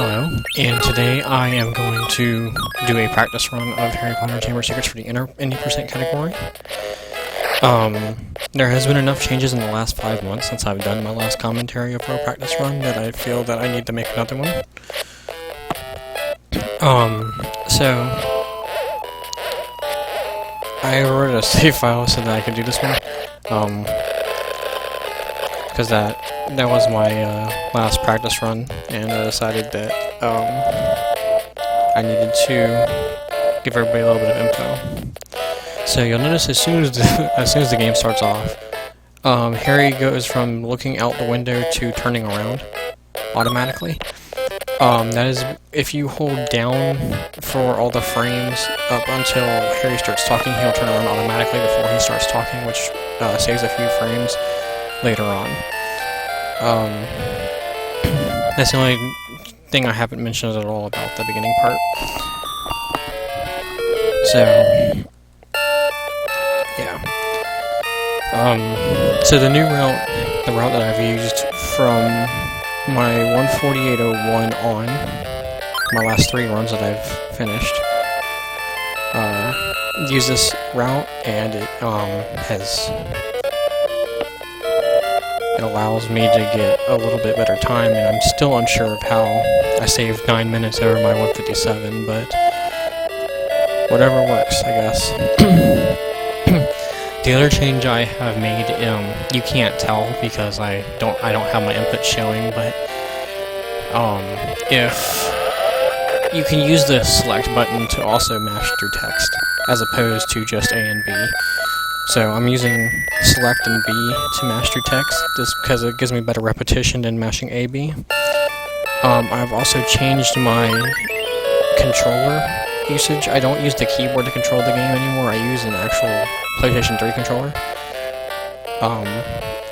Hello, and today I am going to do a practice run of Harry Potter Chamber of Secrets for the Indie% category. There has been enough changes in the last 5 months since I've done my last commentary of a practice run that I feel that I need to make another one. So I wrote a save file so that I could do this one, because that was my last practice run, and I decided that I needed to give everybody a little bit of info. So you'll notice as soon as the game starts off, Harry goes from looking out the window to turning around automatically. That is, if you hold down for all the frames up until Harry starts talking, he'll turn around automatically before he starts talking, which saves a few frames later on. That's the only thing I haven't mentioned at all about the beginning part. So, yeah. So the new route, the route that I've used from my 148.01 on, my last 3 runs that I've finished, use this route, and it allows me to get a little bit better time, and I'm still unsure of how I saved 9 minutes over my 157, but whatever works, I guess. The other change I have made, you can't tell because I don't have my input showing, but if you can use the select button to also mash through text as opposed to just A and B. So I'm using select and B to mash through text just because it gives me better repetition than mashing A, B. I've also changed my controller usage. I don't use the keyboard to control the game anymore. I use an actual PlayStation 3 controller.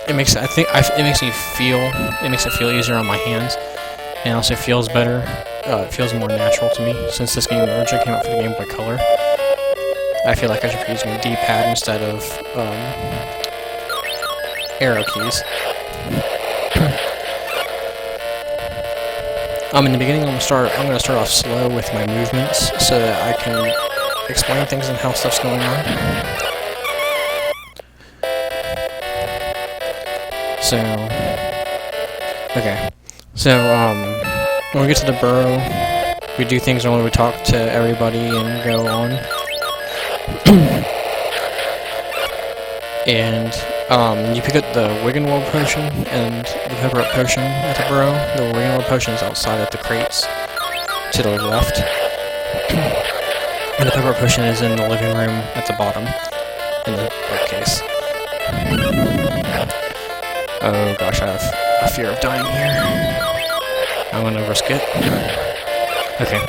It makes it feel easier on my hands, and also feels better. It feels more natural to me since this game originally came out for the Game Boy Color. I feel like I should be using a D-pad instead of arrow keys. In the beginning, I'm gonna start off slow with my movements so that I can explain things and how stuff's going on. So, okay. So, when we get to the burrow, we do things normally. We talk to everybody and go on. And you pick up the Wiggenweld potion and the Pepper-Up potion at the burrow. The Wiggenweld potion is outside at the crates to the left. And the Pepper-Up potion is in the living room at the bottom in the bookcase. Oh gosh, I have a fear of dying here. I'm gonna risk it. Okay,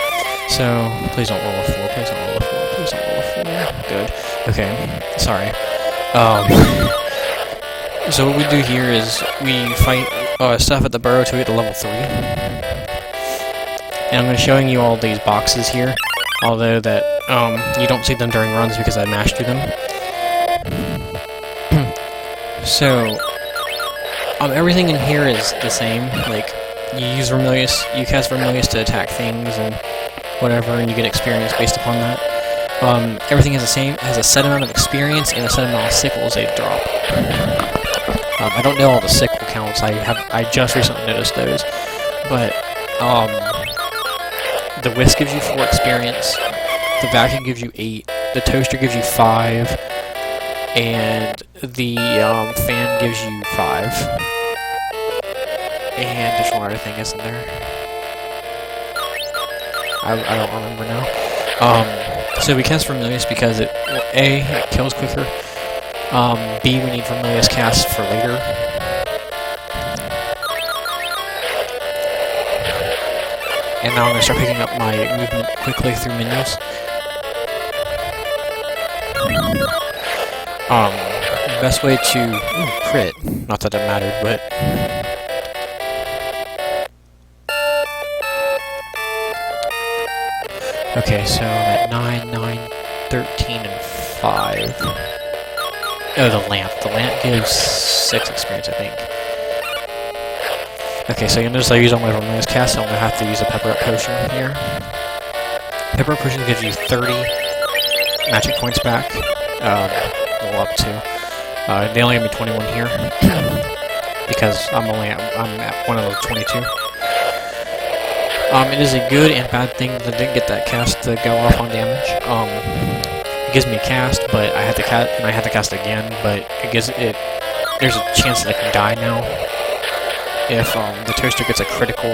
so please don't roll a 4, please don't roll a 4, please don't roll a 4. Good. Okay, sorry. So what we do here is we fight stuff at the burrow to get to level 3. And I'm going to be showing you all these boxes here, although that you don't see them during runs because I mashed through them. So everything in here is the same. Like, you use Vermilius, you cast Vermilius to attack things and whatever, and you get experience based upon that. Everything is the same, has a set amount of experience and a set amount of sickles they drop. I don't know all the sickle counts, I just recently noticed those, but the Whisk gives you 4 experience, the Vacuum gives you 8, the Toaster gives you 5, and the Fan gives you 5. And there's one other thing, isn't there? I don't remember now. So we cast Vermilius because it kills quicker. B, we need Vermilius cast for later. And now I'm going to start picking up my movement quickly through menus. The best way to crit, not that it mattered, but okay, so I'm at 9, 9, 13, and 5. Oh, the lamp. The lamp gives 6 experience, I think. Okay, so you'll notice I use all my romance cast, so I'm gonna have to use a pepper up potion here. Pepper up potion gives you 30 magic points back. Well, up to. They only give me 21 here because I'm at one of those 22. It is a good and bad thing that I didn't get that cast to go off on damage. It gives me a cast, but I had to cast again. But there's a chance that I can die now. If the toaster gets a critical,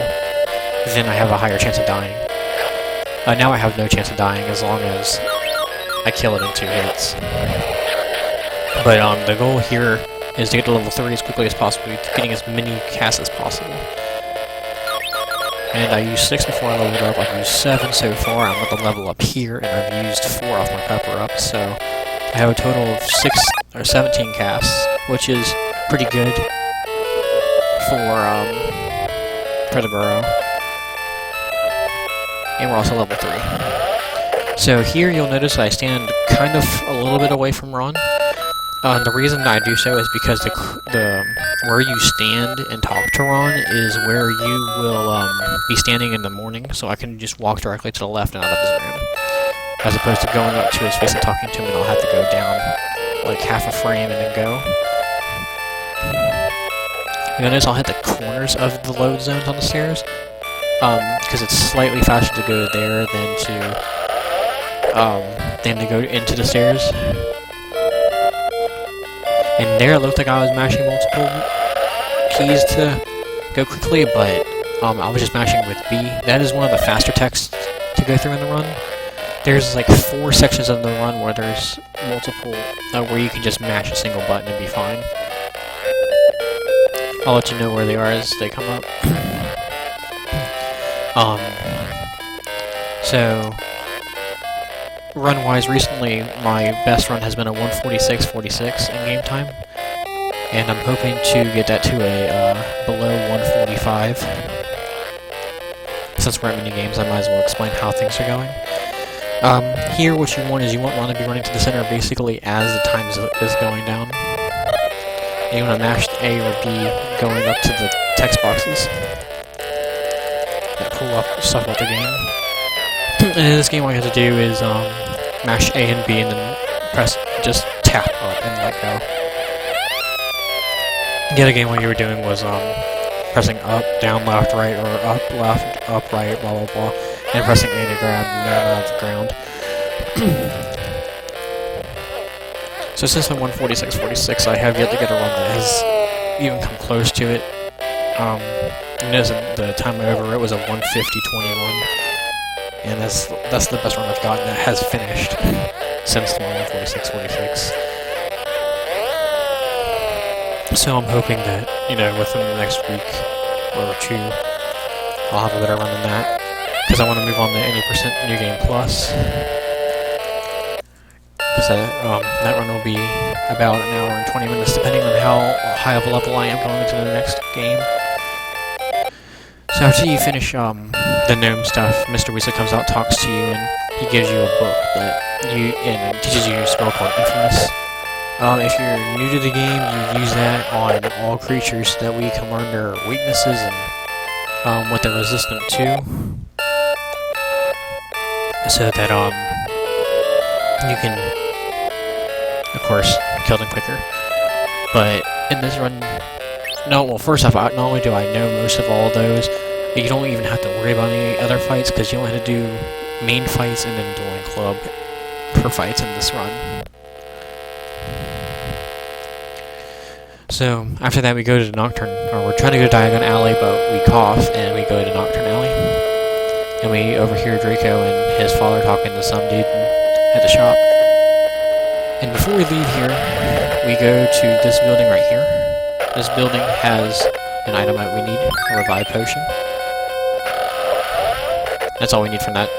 then I have a higher chance of dying. Now I have no chance of dying as long as I kill it in 2 hits. But the goal here is to get to level 30 as quickly as possible, getting as many casts as possible. And I used 6 before I leveled up. I've used 7 so far. I'm at the level up here, and I've used 4 off my pepper up. So I have a total of 17 casts, which is pretty good for the burrow. And we're also level 3. So here you'll notice I stand kind of a little bit away from Ron. The reason I do so is because the where you stand and talk to Ron is where you will be standing in the morning, so I can just walk directly to the left and out of his room, as opposed to going up to his face and talking to him, and I'll have to go down like half a frame and then go. You'll notice I'll hit the corners of the load zones on the stairs, because it's slightly faster to go there than to go into the stairs. And there it looked like I was mashing multiple keys to go quickly, but I was just mashing with B. That is one of the faster texts to go through in the run. There's like 4 sections of the run where there's multiple, where you can just mash a single button and be fine. I'll let you know where they are as they come up. So run-wise, recently my best run has been a 146.46 in game time, and I'm hoping to get that to a below 145. Since we're at mini games, I might as well explain how things are going. Here, what you want is you want Ron to be running to the center basically as the time is going down. And you want to mash A or B going up to the text boxes that pull up stuff about the game. And in this game, what you have to do is mash A and B and then just tap up and let go. The other game what you were doing was pressing up, down, left, right, or up, left, up, right, blah, blah, blah, and pressing A to grab Marin out of the ground. So since I'm 146.46, I have yet to get a run that has even come close to it. The time I overwrote was a 150.21. And that's the best run I've gotten that has finished since the 146.46. So I'm hoping that, within the next week or 2, I'll have a better run than that. Because I want to move on to 80% New Game Plus. Because that run will be about an hour and 20 minutes, depending on how high of a level I am going into the next game. So after you finish the gnome stuff, Mr. Weasley comes out, talks to you, and he gives you a book and teaches you a spell called Infamous. If you're new to the game, you use that on all creatures that we can learn their weaknesses and what they're resistant to, so that you can, of course, kill them quicker. But in this run, first off, not only do I know most of all of those, you don't even have to worry about any other fights, because you only have to do main fights and then dueling club per fights in this run. So after that, we go to the Nocturne, or we're trying to go to Diagon Alley, but we cough and we go to Nocturne Alley, and we overhear Draco and his father talking to some dude at the shop. And before we leave here, we go to this building right here. This building has an item that we need, a revive potion. That's all we need from that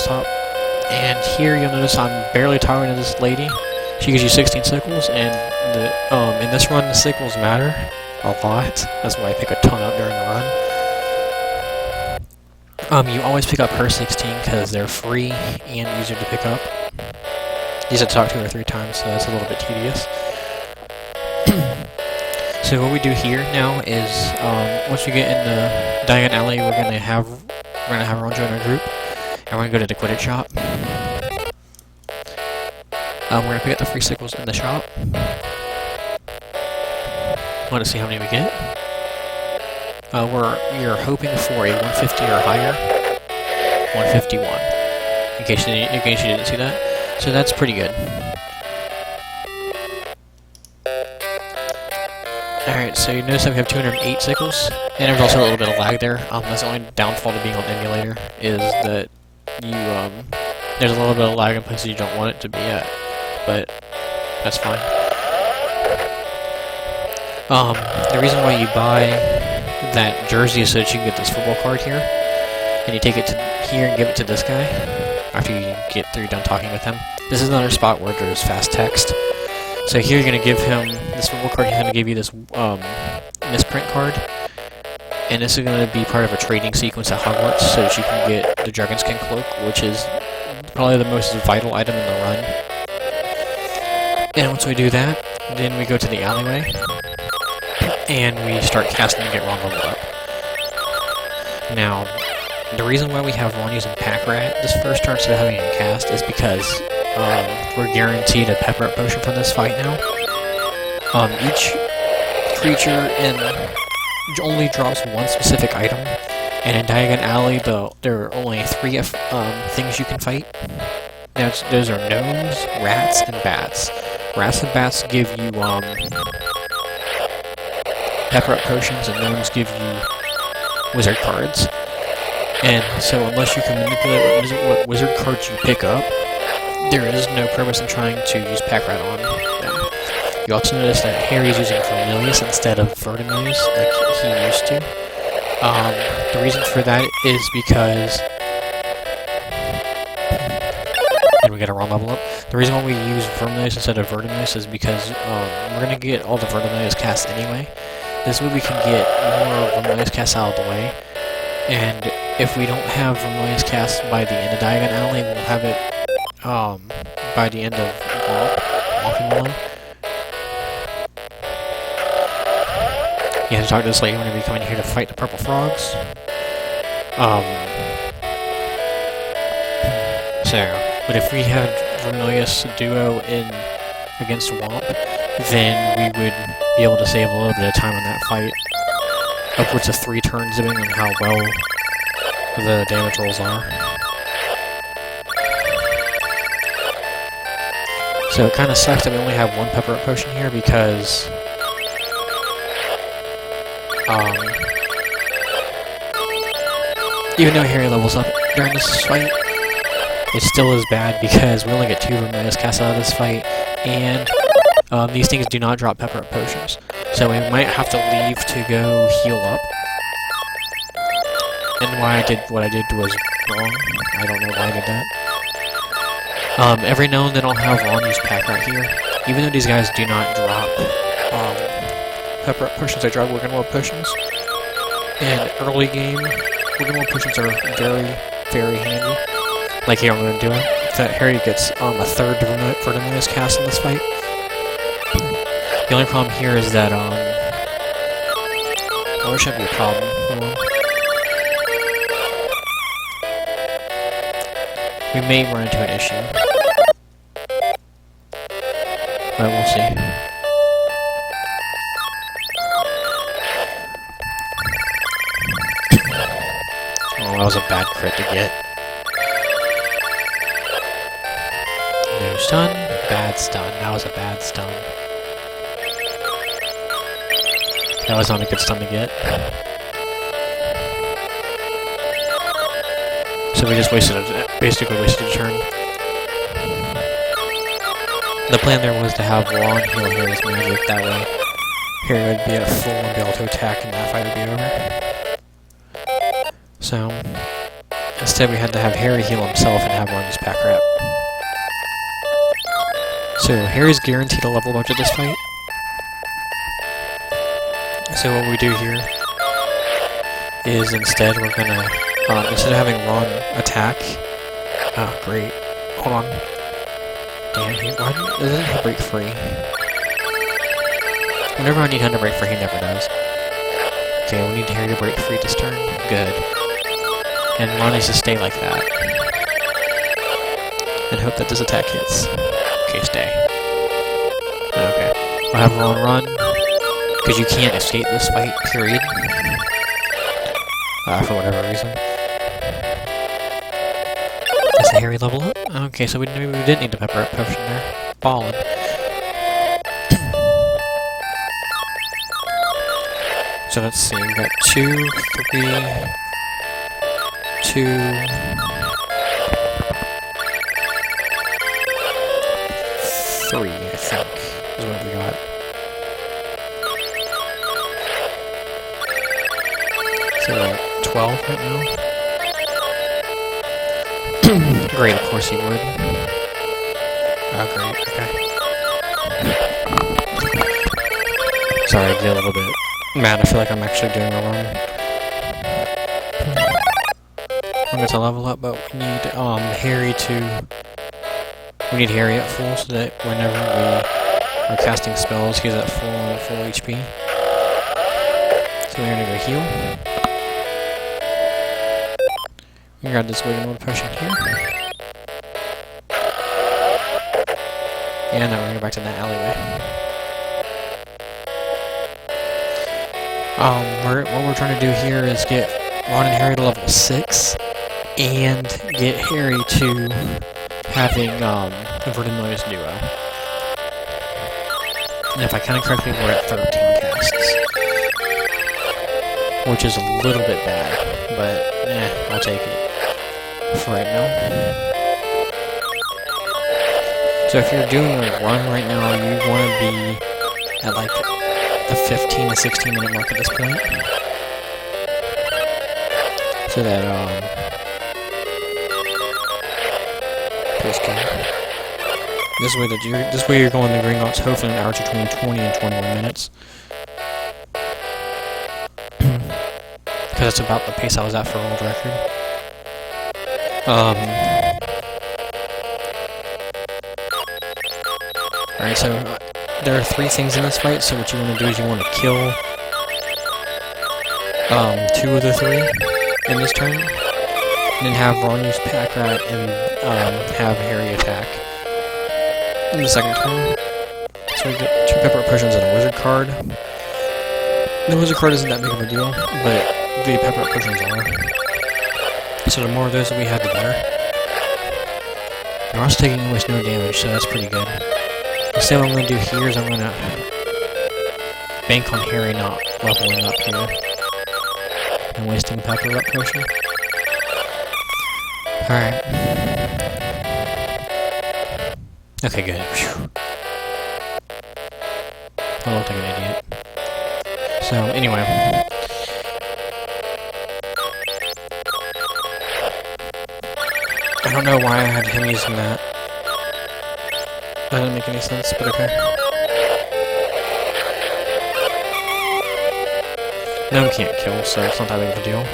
stop. And here you'll notice I'm barely talking to this lady. She gives you 16 sickles, and in this run the sickles matter a lot. That's why I pick a ton up during the run. You always pick up her 16 because they're free and easier to pick up. You just have to talk to her 3 times, so that's a little bit tedious. So what we do here now is, once we get in the Diagon Alley, we're gonna have Ron join our group, and we're gonna go to the Quidditch shop. We're gonna pick up the free sickles in the shop. Want to see how many we get? You're hoping for a 150 or higher. 151. In case you didn't see that, so that's pretty good. Alright, so you notice that we have 208 sickles, and there's also a little bit of lag there. That's the only downfall to being on emulator, is that you, there's a little bit of lag in places you don't want it to be at, but that's fine. The reason why you buy that jersey is so that you can get this football card here, and you take it to here and give it to this guy, after you get done talking with him. This is another spot where there's fast text. So here you're going to give him this football card, he's going to give you this misprint card, and this is going to be part of a trading sequence at Hogwarts so that you can get the Dragonskin Cloak, which is probably the most vital item in the run. And once we do that, then we go to the alleyway, and we start casting to get Ron leveled up. Now, the reason why we have Ron using Pack Rat this first turn instead of having him cast is because we're guaranteed a Pepper Potion from this fight now. Each creature only drops one specific item, and in Diagon Alley, there are only 3 things you can fight. Now, those are gnomes, rats, and bats. Rats and bats give you Pepper Up Potions, and gnomes give you wizard cards. And so, unless you can manipulate what wizard cards you pick up, there is no purpose in trying to use Pack Rat on them. You also notice that Harry's using Vermilius instead of Verdimillious, like he used to. The reason for that is because... And we get a Ron level up. The reason why we use Vermilius instead of Verdimillious is because we're going to get all the Verdimillious casts anyway. This way we can get more Vermilius casts out of the way. And if we don't have Vermilius cast by the end of Diagon Alley, we'll have it by the end of Walking Willow. You have to talk to this lady whenever you come in here to fight the purple frogs. But if we had Vermilius duo in against Womp, then we would be able to save a little bit of time on that fight. Upwards of 3 turns depending on how well the damage rolls are. So it kind of sucks that we only have 1 Pepper Up Potion here because even though Harry levels up during this fight, it still is bad because we only get 2 Vermilius casts out of this fight, and these things do not drop Pepper Up Potions. So we might have to leave to go heal up. And what I did was wrong. I don't know why I did that. Every now and then I'll have Ron use Pack Rat here. Even though these guys do not drop Pepper Up Potions, they drop Wiggenweld Potions. And early game, Wiggenweld Potions are very, very handy. Like here I'm going to do it. That Harry gets a 3rd Vermilius cast in this fight. The only problem here is that, well, there shouldn't be a problem. We may run into an issue. But we'll see. Oh, that was a bad crit to get. No stun, bad stun. That was a bad stun. That was not a good stun to get. So we just basically wasted a turn. The plan there was to have Ron heal Harry's magic, that way Harry would be at full and be able to attack and that fight would be over. So, instead we had to have Harry heal himself and have Ron use Pack Rat. So Harry's guaranteed a level up to this fight. So what we do here is instead we're gonna, instead of having Ron attack, oh great, hold on, damn, why doesn't he break free? Whenever I need him to break free, he never does. Okay, we need Harry to break free this turn. Good. And Ron needs to stay like that. And hope that this attack hits. Okay, stay. Okay. I'll have Ron run. Because you can't escape this fight, period. For whatever reason. Is the Harry level up? Okay, so maybe we didn't need the pepper up potion there. Ballin'. So let's see, we got 2, 3, 2, 3, I think, is what we got. So we're at 12 right now. Great, of course he would. Oh, great, okay. Sorry, I did a little bit. Man, I feel like I'm actually doing a run. I'm going to level up, but we need Harry to... We need Harry at full so that whenever we are casting spells, he's at full HP. So we're going to go heal. We got this waiting mode potion here. And now we're going to go back to that alleyway. What we're trying to do here is get Ron and Harry to level 6, and get Harry to having, Inverted Noise Duo. And if I count correctly, we're at 13 casts. Which is a little bit bad, but, I'll take it for right now. So if you're doing a run right now, you want to be at, like, the 15 to 16 minute mark at this point. So that, this way you're going the Gringotts hopefully an average between 20 and 21 minutes. Because that's about the pace I was at for world record. Alright, so there are 3 things in this fight, so what you want to do is you want to kill 2 of the 3 in this turn, and then have Ron use Pack Rat and have Harry attack in the second turn. So we get 2 pepper potions and a wizard card. The wizard card isn't that big of a deal, but the pepper potions are. So the more of those that we have, the better. We're also taking almost no damage, so that's pretty good. So what I'm going to do here is I'm going to bank on Harry not leveling up here. And wasting pepper up potion. Alright. Okay, good. Whew. I look like an idiot. So, anyway. I don't know why I had him using that. That didn't make any sense, but okay. Gnome can't kill, so it's not that big of a deal.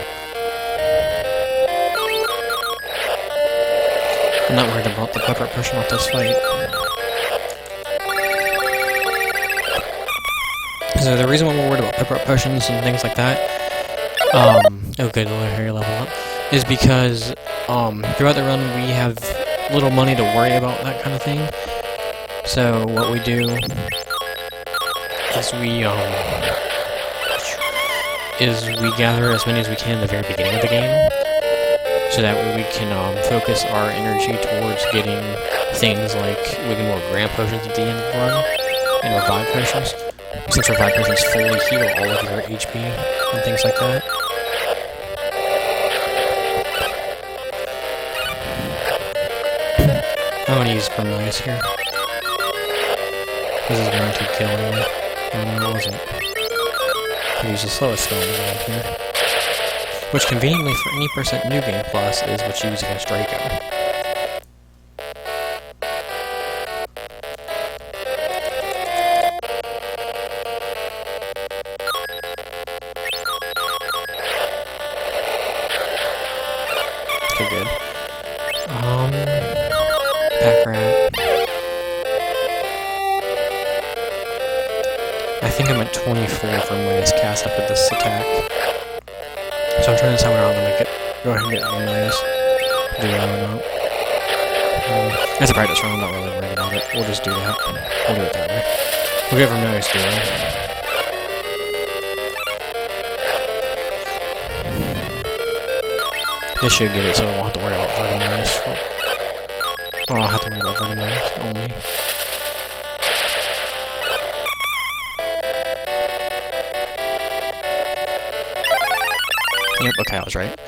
I'm not worried about the pepper pushing off this fight. So the reason why we're worried about pepper potions and things like that, oh good, Harry level up, is because throughout the run we have little money to worry about that kind of thing. So what we do is we gather as many as we can at the very beginning of the game, so that way we can focus our energy towards getting things like we get more Grand Potions at the end of the run, and Revive Potions, since Revive Potions fully heal all of your HP and things like that. I'm going to use Vermilius here. This is guaranteed kill anyway. Oh no, it wasn't. I use the slowest spell around here. Which conveniently for any percent New Game Plus is what you use against Draco. Okay, good. Pack Rat. I think I'm at 24 for minus cast up with this attack. So I'm trying to decide whether I'm gonna go ahead and get minus duo or not. As a practice run, I'm not really worried about it. We'll just do that. We'll do it that way. We'll get Vermilius duo. This should get it so I won't have to worry about Vermilius. Oh, I'll have to worry about Vermilius only. Yep, okay, I was right.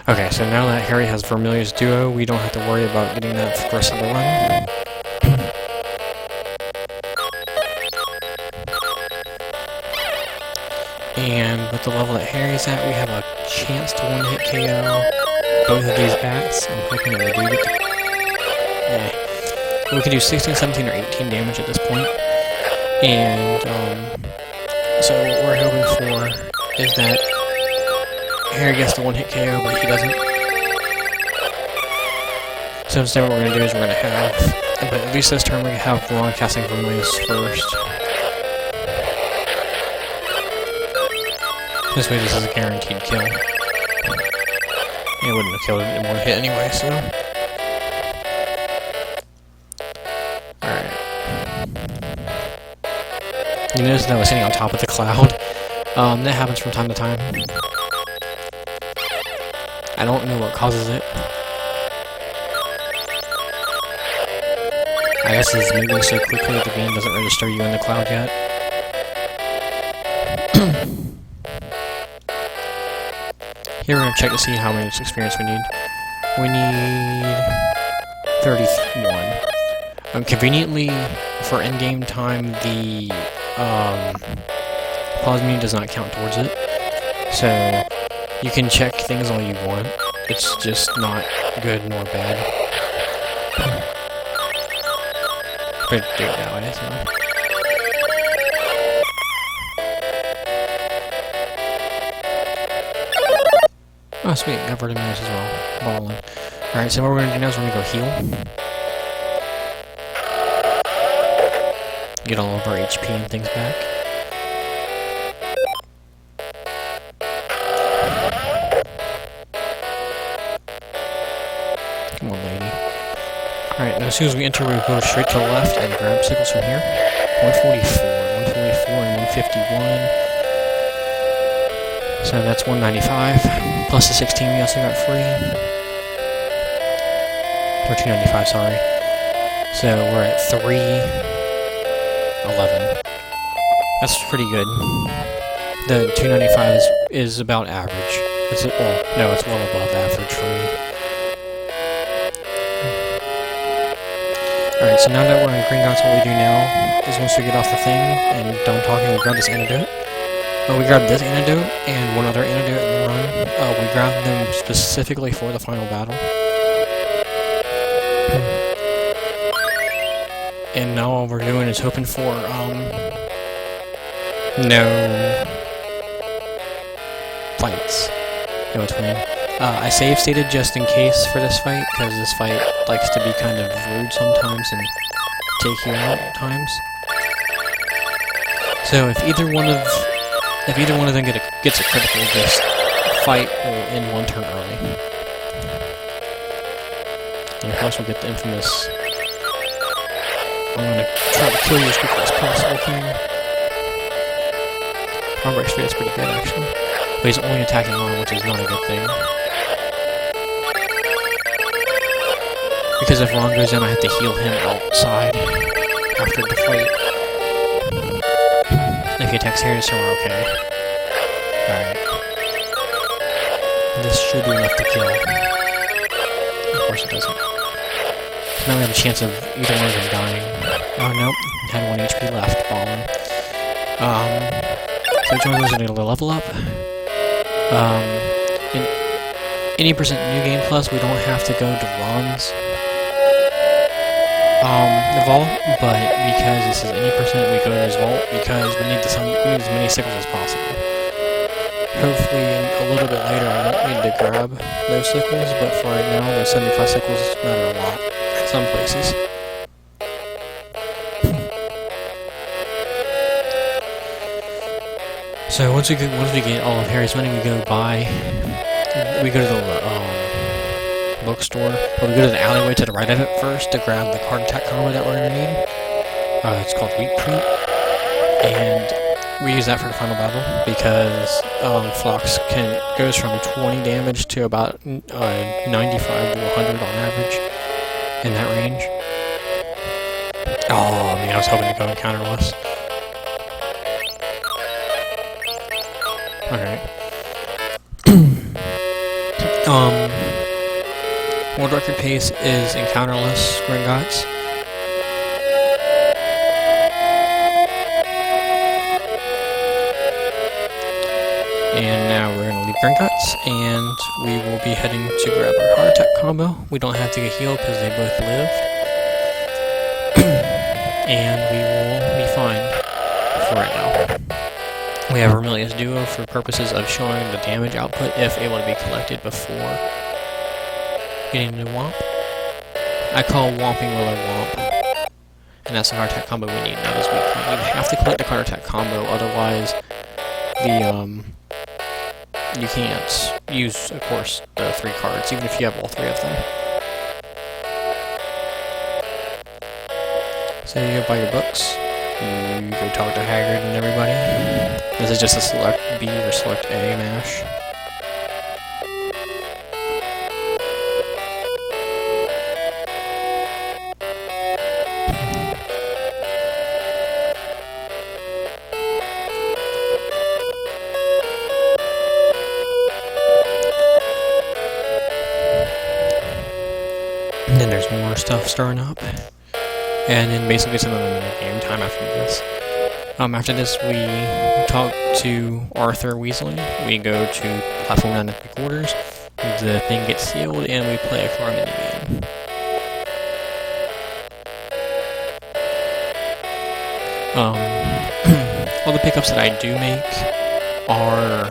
Okay, so now that Harry has Vermilius duo, we don't have to worry about getting that for the rest of the run. And with the level that Harry's at, we have a chance to one-hit KO both of these bats. I'm hoping that we do get to... We can do 16, 17, or 18 damage at this point. And, so what we're hoping for is that Harry gets the one-hit KO, but he doesn't. So instead what we're going to do is we're going to have... But at least this turn we have Ron casting Vermilius first. This way this is a guaranteed kill. It wouldn't have killed it in one hit anyway, so... Alright. You notice that I was sitting on top of the cloud? That happens from time to time. I don't know what causes it. I guess it's moving so quickly that the game doesn't register you in the cloud yet. Here we're going to check to see how much experience we need. We need 31. Conveniently, for in-game time, the pause menu does not count towards it. So, you can check things all you want. It's just not good nor bad. But do it that way, so... Oh, sweet, got Vermilius as well. Ballin'. Alright, so what we're gonna do now is we're gonna go heal. Get all of our HP and things back. Come on, lady. Alright, now as soon as we enter, we'll go straight to the left and grab sickles from here. 144, and 151. So that's 195, plus the 16 we also got free. Or 295, sorry. So we're at 311. That's pretty good. The 295 is about average. It's, well, no, it's well above average for me. Alright, so now that we're in Gringotts, what we do now is once we get off the thing and done talking, we grab this antidote. We grabbed this antidote and one other antidote in the run. We grabbed them specifically for the final battle. And now all we're doing is hoping for, no fights in between. I save stated just in case for this fight, because this fight likes to be kind of rude sometimes and take you out at times. So if either one of them gets a critical, this fight will end one turn early. And of course we'll get the infamous I'm gonna try to kill you as quickly as possible thing. Arm break straight is pretty good actually. But he's only attacking arm, which is not a good thing. Because if Ron goes in, I have to heal him outside after the fight. If he attacks here, so we're okay. Alright. This should be enough to kill. Of course it doesn't. So now we have a chance of either one of them dying. Oh, nope. Had 1 HP left. Ballin'. So each one of those are going to level up. In any % New Game Plus, we don't have to go to Ron's the vault, but because this is any %, we go to his vault because we need as many sickles as possible. Hopefully, a little bit later, I don't need to grab those sickles, but for right now, the 75 sickles matter a lot in some places. So once we get all of Harry's money, we go to the bookstore. But we go to the alleyway to the right of it first to grab the card attack combo that we're gonna need. It's called Weak Treat, and we use that for the final battle because Phlox goes from 20 damage to about 95 to 100 on average in that range. Oh man, I was hoping to go encounterless. Alright. World record pace is encounterless Gringotts. And now we're gonna leave Gringotts, and we will be heading to grab our heart attack combo. We don't have to get healed because they both lived. And we will be fine for right now. We have Vermilius Duo for purposes of showing the damage output if able to be collected before getting the Womp. I call Womping Willow Womp. And that's the heart attack combo we need. That is weak. You have to collect the heart attack combo, otherwise you can't use, of course, the 3 cards, even if you have all 3 of them. So you go buy your books, you go talk to Hagrid and everybody. This is just a select B or select A mash. And then there's more stuff starting up. And then basically it's another game time after this. After this we talk to Arthur Weasley. We go to platform 9 3/4. The thing gets sealed and we play a car mini game. All the pickups that I do make are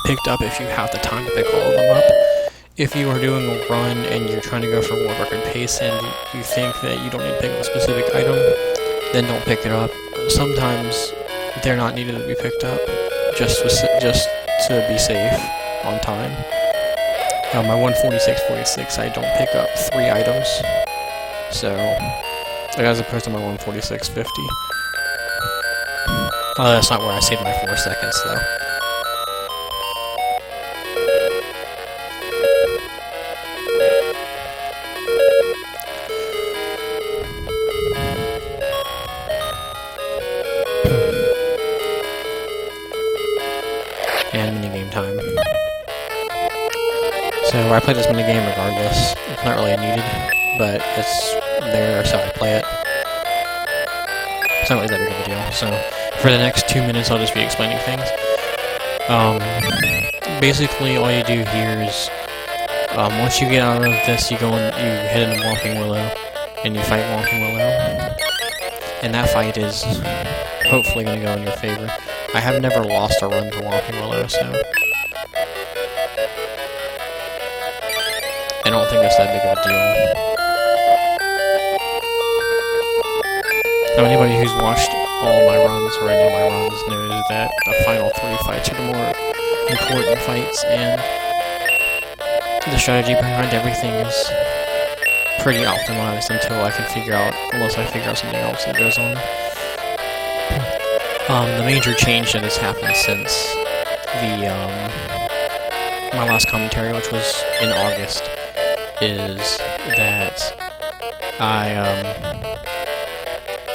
picked up if you have the time to pick all of them up. If you are doing a run and you're trying to go for world record pace and you think that you don't need to pick up a specific item, then don't pick it up. Sometimes they're not needed to be picked up, just to be safe on time. My 146.46, I don't pick up 3 items, so as opposed to my 146.50. That's not where I saved my 4 seconds though. And minigame time. So I play this minigame regardless. It's not really needed, but it's there, so I play it. It's not really that big of a deal. So for the next 2 minutes, I'll just be explaining things. Basically, all you do here is once you get out of this, you head into Whomping Willow, and you fight Whomping Willow. And that fight is hopefully going to go in your favor. I have never lost a run to Whomping Willow, so I don't think it's that big of a deal. Now, anybody who's watched all my runs or any of my runs knows that the final 3 fights are the more important fights, and the strategy behind everything is pretty optimized until I can unless I figure out something else that goes on. The major change that has happened since my last commentary, which was in August, is that I,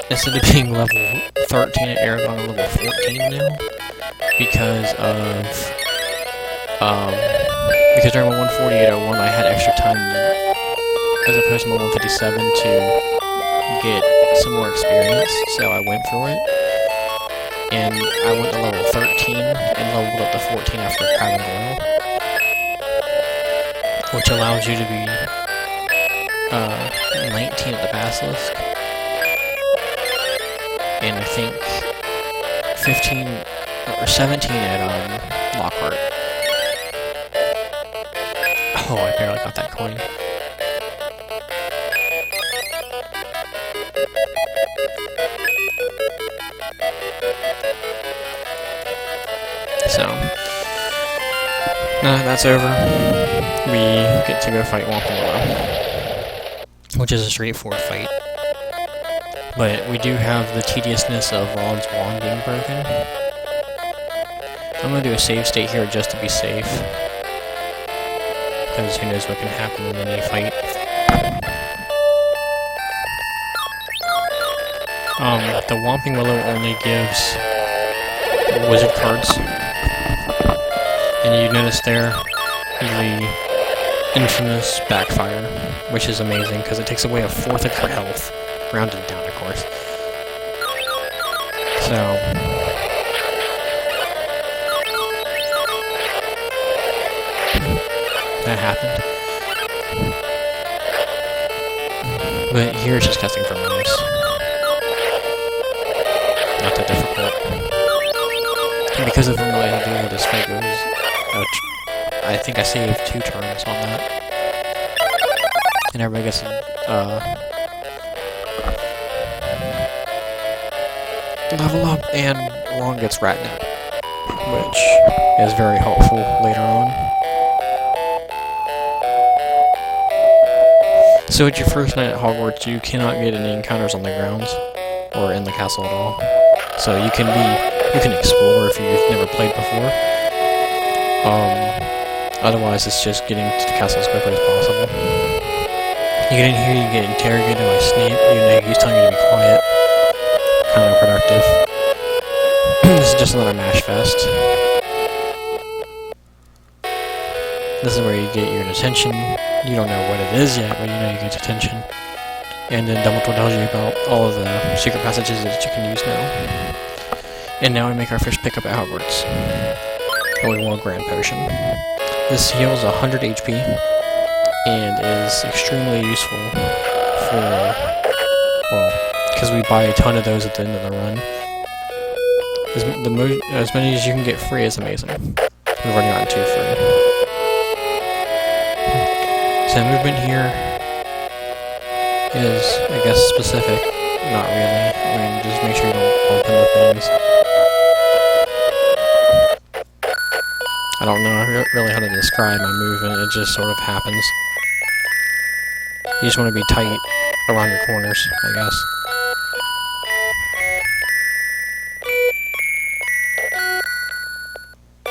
instead of being level 13 at Aragon, I'm level 14 now, because during my 148.01 I had extra time as opposed to my 157 to get some more experience, so I went for it. And I went to level 13 and leveled up to 14 after Crab and Goyle, which allows you to be 19 at the Basilisk, and I think 15 or 17 at Lockhart. Oh, I barely got that coin. That's over. We get to go fight Whomping Willow, which is a straightforward fight. But we do have the tediousness of Ron's wand being broken. I'm going to do a save state here just to be safe, because who knows what can happen in any fight. The Whomping Willow only gives wizard cards. And you notice there the infamous backfire, which is amazing because it takes away a fourth of your health, rounded down, of course. So that happened. But here it's just casting for minus. Not that difficult. And because of really how good this fight goes, I think I saved 2 turns on that. And everybody gets level up, and Ron gets Ratnap, which is very helpful later on. So at your first night at Hogwarts, you cannot get any encounters on the grounds or in the castle at all. So you can explore if you've never played before. Otherwise, it's just getting to the castle as quickly as possible. You get in here, you get interrogated by Snape. He's telling you to be quiet. Kind of productive. This is just another Mash Fest. This is where you get your detention. You don't know what it is yet, but you know you get detention. And then Dumbledore tells you about all of the secret passages that you can use now. And now we make our first pickup at Hogwarts. And we want a Grand Potion. This heals 100 HP and is extremely useful for, well, because we buy a ton of those at the end of the run. As many as you can get free is amazing. We've already gotten 2 free. So movement here is, I guess, specific. Not really. I mean, just make sure you don't bump into things. I don't know really how to describe my movement, it just sort of happens. You just want to be tight around your corners, I guess.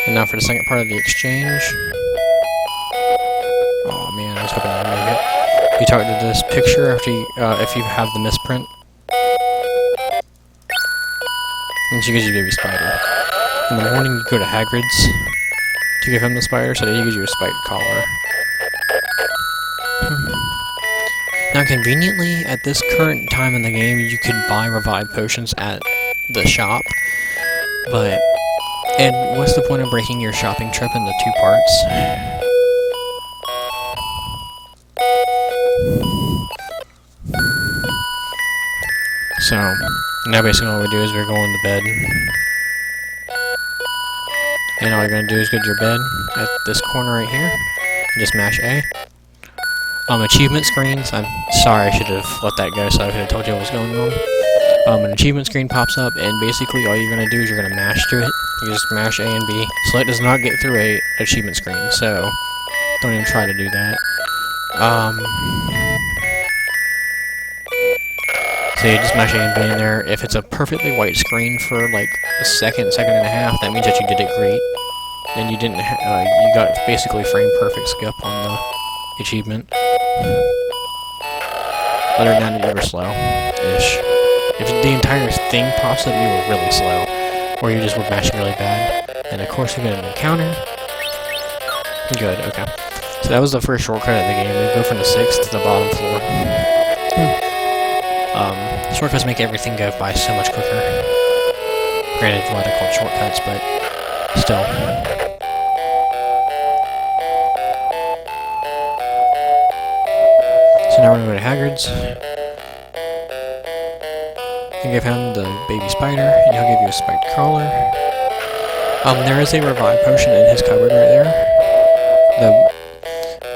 And now for the second part of the exchange. Oh man, I was hoping I would make it. You talk to this picture after you, if you have the misprint. And she gives you Baby Spider. In the morning you go to Hagrid's to give him the spider, so that he gives you a spiked collar. Now conveniently, at this current time in the game, you could buy Revive Potions at the shop, but... And what's the point of breaking your shopping trip into 2 parts? So, now basically all we do is we're going to bed. And all you're going to do is go to your bed at this corner right here, and just mash A. Achievement screens, I'm sorry, I should have let that go so I could have told you what was going on. An achievement screen pops up, and basically all you're going to do is you're going to mash through it. You just mash A and B, so it does not get through a achievement screen, so don't even try to do that. So you just mash A and B in there. If it's a perfectly white screen for like a second and a half, that means that you did it great. And you didn't, you got basically frame perfect skip on the achievement. Other than that, you were slow-ish. If the entire thing pops up, you were really slow. Or you just were mashing really bad. And of course you get an encounter. Good, okay. So that was the first shortcut of the game. We go from the 6th to the bottom floor. Shortcuts make everything go by so much quicker. Granted, why they're called shortcuts, but still. So now we're gonna go to Hagrid's. You give him the Baby Spider, and he'll give you a spiked crawler. There is a Revive Potion in his cupboard right there.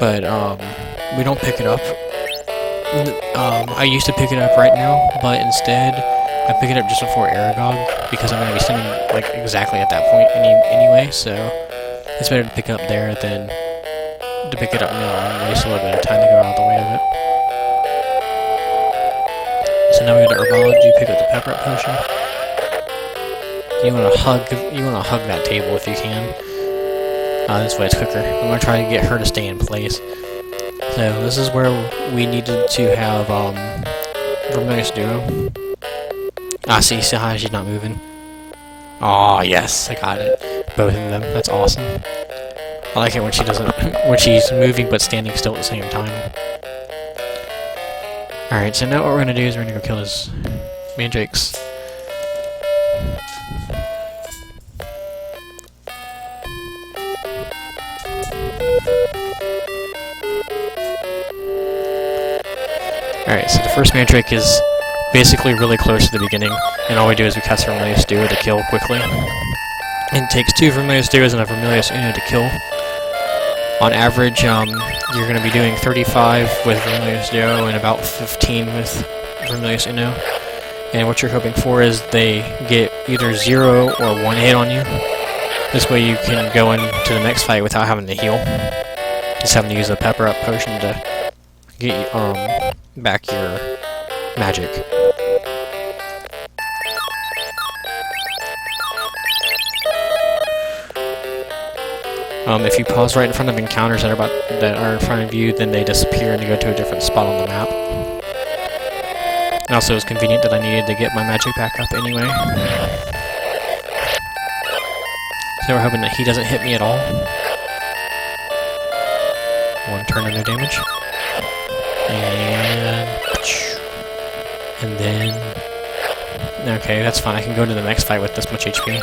But we don't pick it up. I used to pick it up right now, but instead I pick it up just before Aragog, because I'm going to be sending like exactly at that point anyway, so It's better to pick it up there than to pick it up now and waste a little bit of time to go out of the way of it. So now we go to herbology, pick up the pepper up potion. You wanna hug that table if you can. This way it's quicker. I'm gonna try to get her to stay in place. So this is where we needed to have Vermilius Duo. See how she's not moving. Oh yes, I got it. Both of them. That's awesome. I like it when she doesn't, when she's moving but standing still at the same time. Alright, so now what we're gonna do is we're gonna go kill those mandrakes. Alright, so the first mandrake is basically really close to the beginning, and all we do is we cast Vermilius Duo to kill quickly. And it takes 2 Vermilius Duos and a Vermilius Uno to kill. On average, you're going to be doing 35 with Vermilius Duo and about 15 with Vermilius Uno. And what you're hoping for is they get either 0 or 1 hit on you. This way you can go into the next fight without having to heal. Just having to use a pepper up potion to get back your magic. If you pause right in front of encounters that are in front of you, then they disappear and they go to a different spot on the map. And also, it was convenient that I needed to get my magic back up anyway. So we're hoping that he doesn't hit me at all. 1 turn and no damage. And then... Okay, that's fine. I can go to the next fight with this much HP.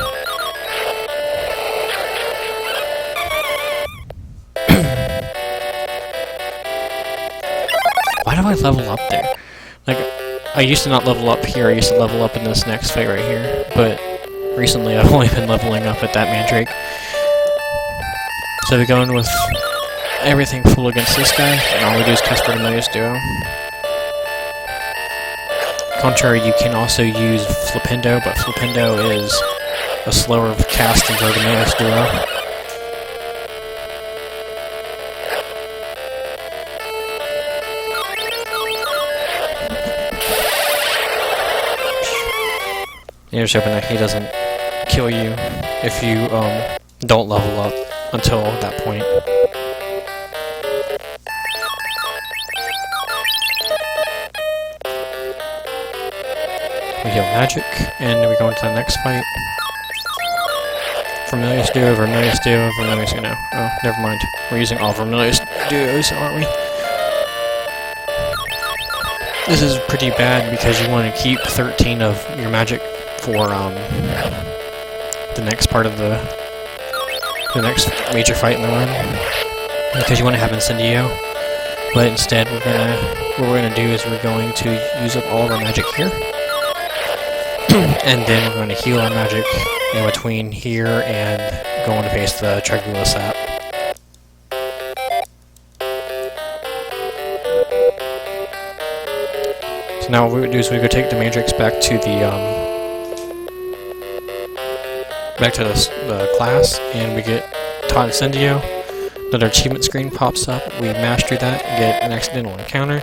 Why do I level up there? Like, I used to not level up here, I used to level up in this next fight right here, but recently I've only been leveling up at that mandrake. So we're going with everything full against this guy, and all we do is cast Vermilius Duo. Contrary, you can also use Flipendo, but Flipendo is a slower cast than Vermilius Duo. You're just hoping that he doesn't kill you if you don't level up until that point. We heal magic, and then we go into the next fight. Vermilius Duo, Vermilius Duo, Vermilius Uno. Oh, never mind. We're using all Vermilius Duos, aren't we? This is pretty bad because you want to keep 13 of your magic for the next part of the next major fight in the run, because you want to have Incendio. But instead, what we're gonna do is we're going to use up all of our magic here, and then we're going to heal our magic in between here and going to face the Trigula Sap. So now what we do is we go take the mandrakes back to the class, and we get taught Incendio. Another achievement screen pops up. We mash through that and get an accidental encounter.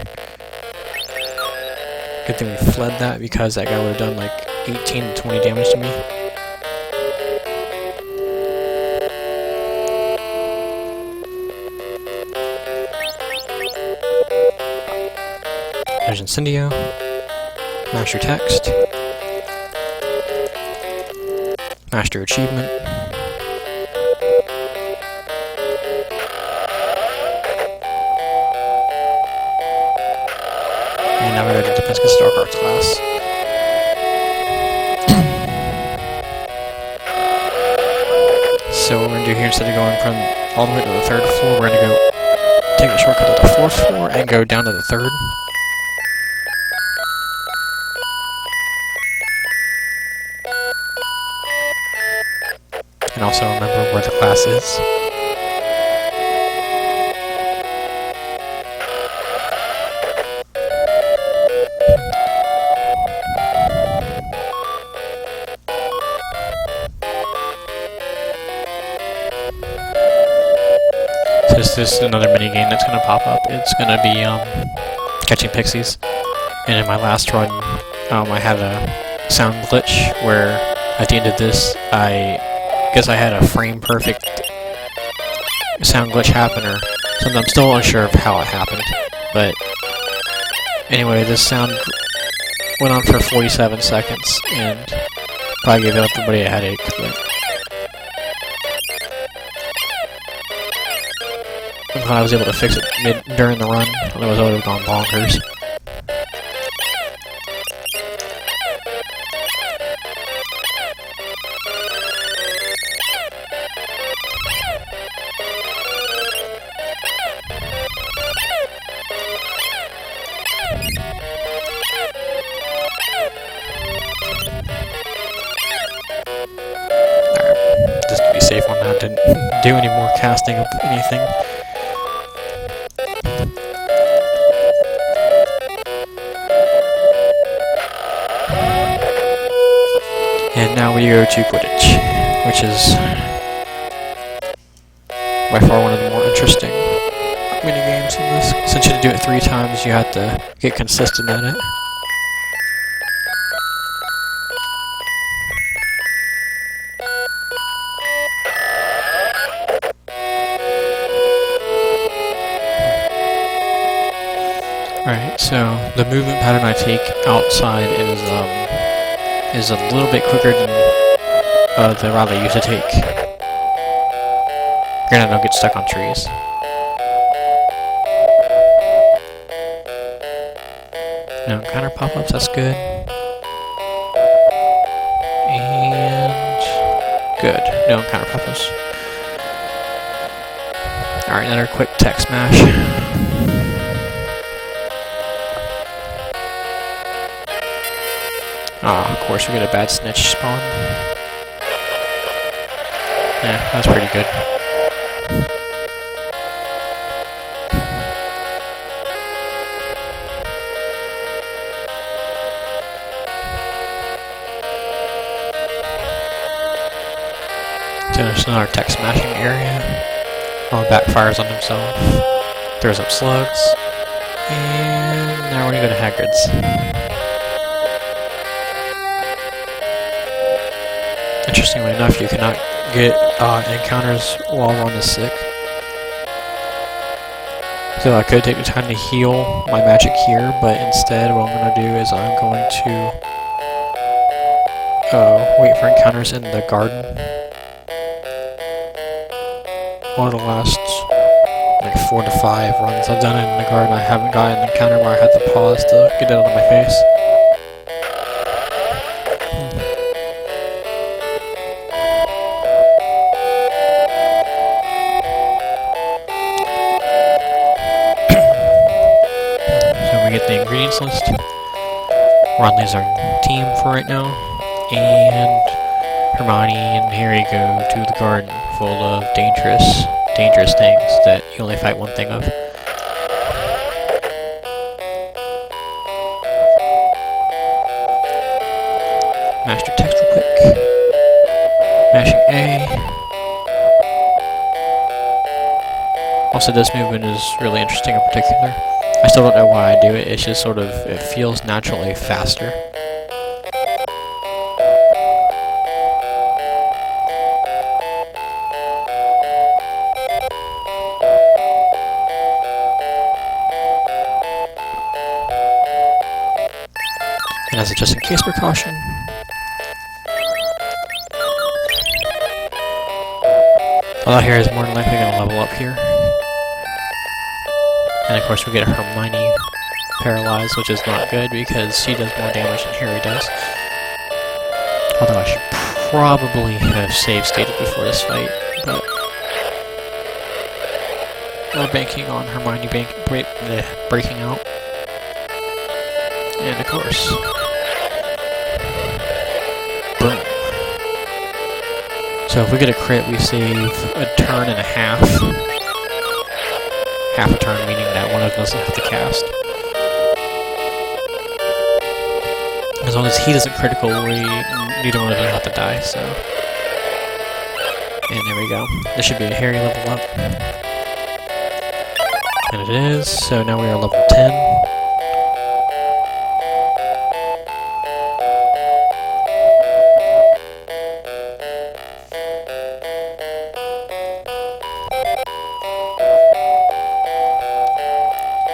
Good thing we fled that, because that guy would have done like 18 to 20 damage to me. There's Incendio. Master text. Master achievement. And now we're ready to Pesca Star Cards class. So what we're going to do here, instead of going from all the way to the 3rd floor, we're going to go take a shortcut to the 4th floor and go down to the 3rd. And also remember where the class is. is just another mini game that's gonna pop up. It's gonna be catching pixies. And in my last run, I had a sound glitch where at the end of this, I guess I had a frame perfect sound glitch happen or something. I'm still unsure of how it happened, but anyway, this sound went on for 47 seconds and probably gave everybody a headache. But I'm glad I was able to fix it during the run, otherwise I would have gone bonkers. Just to be safe on that, didn't do any more casting of anything. And now we go to Quidditch, which is by far one of the more interesting mini games in this. Since you have to do it 3 times, you have to get consistent at it. Alright, so the movement pattern I take outside is a little bit quicker than the route I used to take. Granted, I don't get stuck on trees. No encounter pop-ups, that's good. And good, no encounter pop-ups. Alright, another quick tech smash. Ah, of course we get a bad snitch spawn. Yeah, that's pretty good. So there's another tech smashing area. Oh, backfires on himself. Throws up slugs. And now we're gonna go to Hagrid's. Interestingly enough, you cannot get encounters while one is sick. So I could take the time to heal my magic here, but instead what I'm going to do is I'm going to wait for encounters in the garden. One of the last like 4 to 5 runs I've done in the garden, I haven't gotten an encounter where I had to pause to get it out of my face. Get the ingredients list. Ronley's our team for right now, and Hermione and Harry go to the garden full of dangerous things that you only fight one thing of. Master text real quick. Mashing A. Also, this movement is really interesting in particular. I still don't know why I do it, it's just sort of, it feels naturally faster. And as a just in case precaution, although here is more than likely going to level up here. And of course we get Hermione paralyzed, which is not good because she does more damage than Harry does. Although I should probably have save stated before this fight, but we're banking on Hermione breaking out. And of course, boom. So if we get a crit, we save a turn and a half. Half a turn, meaning that one of us doesn't have to cast. As long as he doesn't critical, neither one of us have to die, so... And there we go. This should be a Harry level up. And it is, so now we are level 10.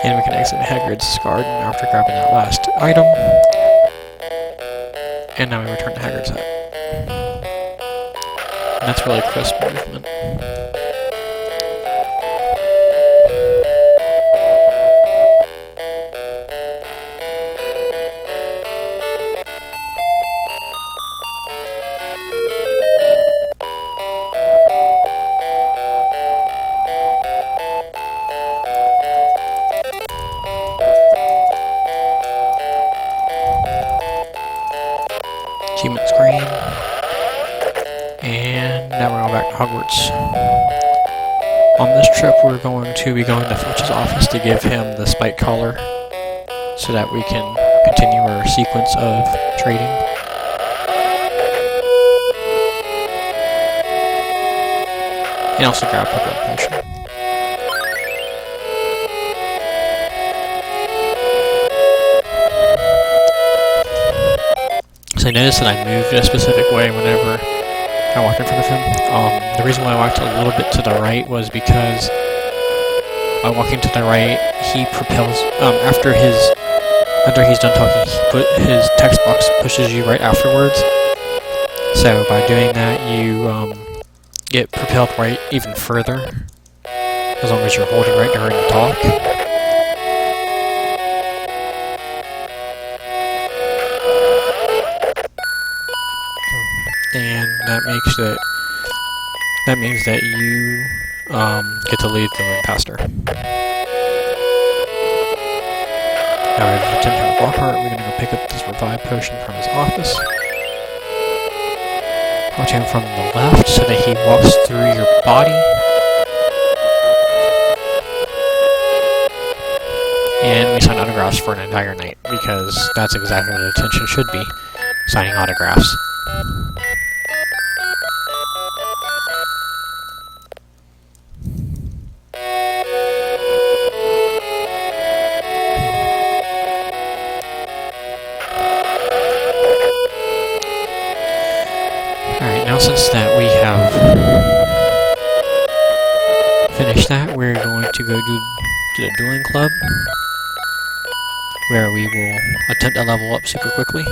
And we can exit Hagrid's garden after grabbing that last item. And now we return to Hagrid's hut. And that's really crisp movement. Achievement screen. And now we're going back to Hogwarts. On this trip we're going to be going to Filch's office to give him the spike collar so that we can continue our sequence of trading. And also grab a blood potion. I noticed that I moved a specific way whenever I walked in front of him. The reason why I walked a little bit to the right was because by walking to the right, he propels, after he's done talking, his text box pushes you right afterwards. So by doing that, you get propelled right even further, as long as you're holding right during the talk. And that means that you get to leave the room faster. Now we have to attend to Lockhart. We're going to go pick up this revive potion from his office. Watch him from the left so that he walks through your body. And we sign autographs for an entire night, because that's exactly what attention should be, signing autographs. Alright, now since that we have finished that, we're going to go to the dueling club, where we will attempt to level up super quickly.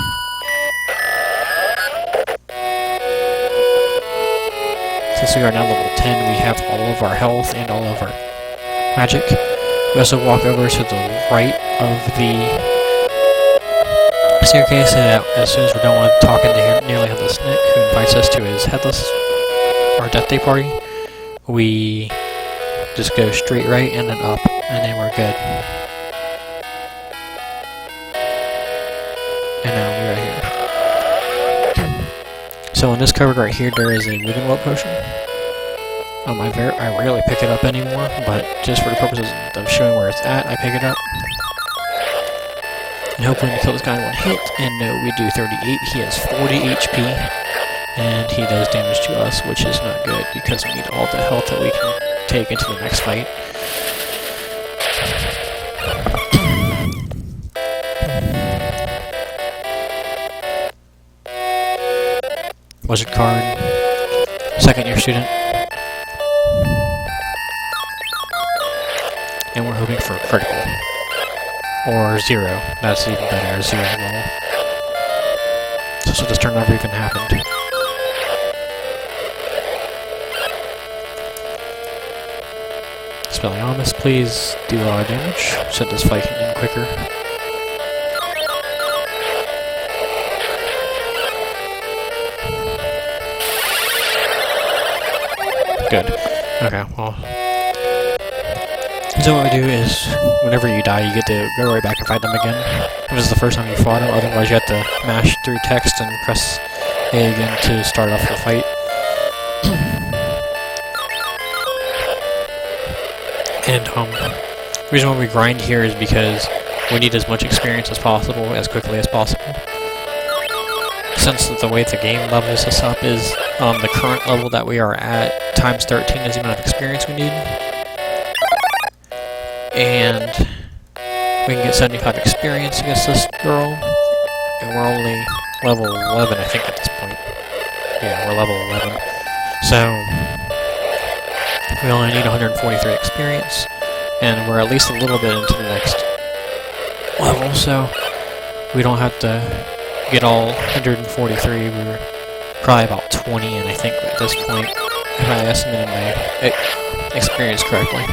Since we are now level 10, we have all of our health and all of our magic. We also walk over to the right of the staircase, and as soon as we're done with talking to Nearly Headless Nick, who invites us to his our Death Day party, we just go straight right and then up, and then we're good. And now we're right here. So in this cupboard right here, there is a Wither Welt potion. I rarely pick it up anymore, but just for the purposes of showing where it's at, I pick it up. And hopefully we kill this guy in one hit, and no, we do 38. He has 40 HP, and he does damage to us, which is not good, because we need all the health that we can take into the next fight. Wizard card, second year student, and we're hoping for a critical, or 0, that's even better, 0 level. So this turn never even happened. Expelliarmus, please do a lot of damage, so this fight can end quicker. Good. Okay, well. So what we do is, whenever you die, you get to go right back and fight them again. If this is the first time you fought them, otherwise you have to mash through text and press A again to start off the fight. And the reason why we grind here is because we need as much experience as possible, as quickly as possible. Since the way the game levels us up is the current level that we are at times 13 is the amount of experience we need. and we can get 75 experience against this girl, and we're only level 11, I think, at this point. Yeah, we're level 11. So, we only need 143 experience, and we're at least a little bit into the next level, so we don't have to get all 143. We're probably about 20, and I think at this point, if I estimated my experience correctly.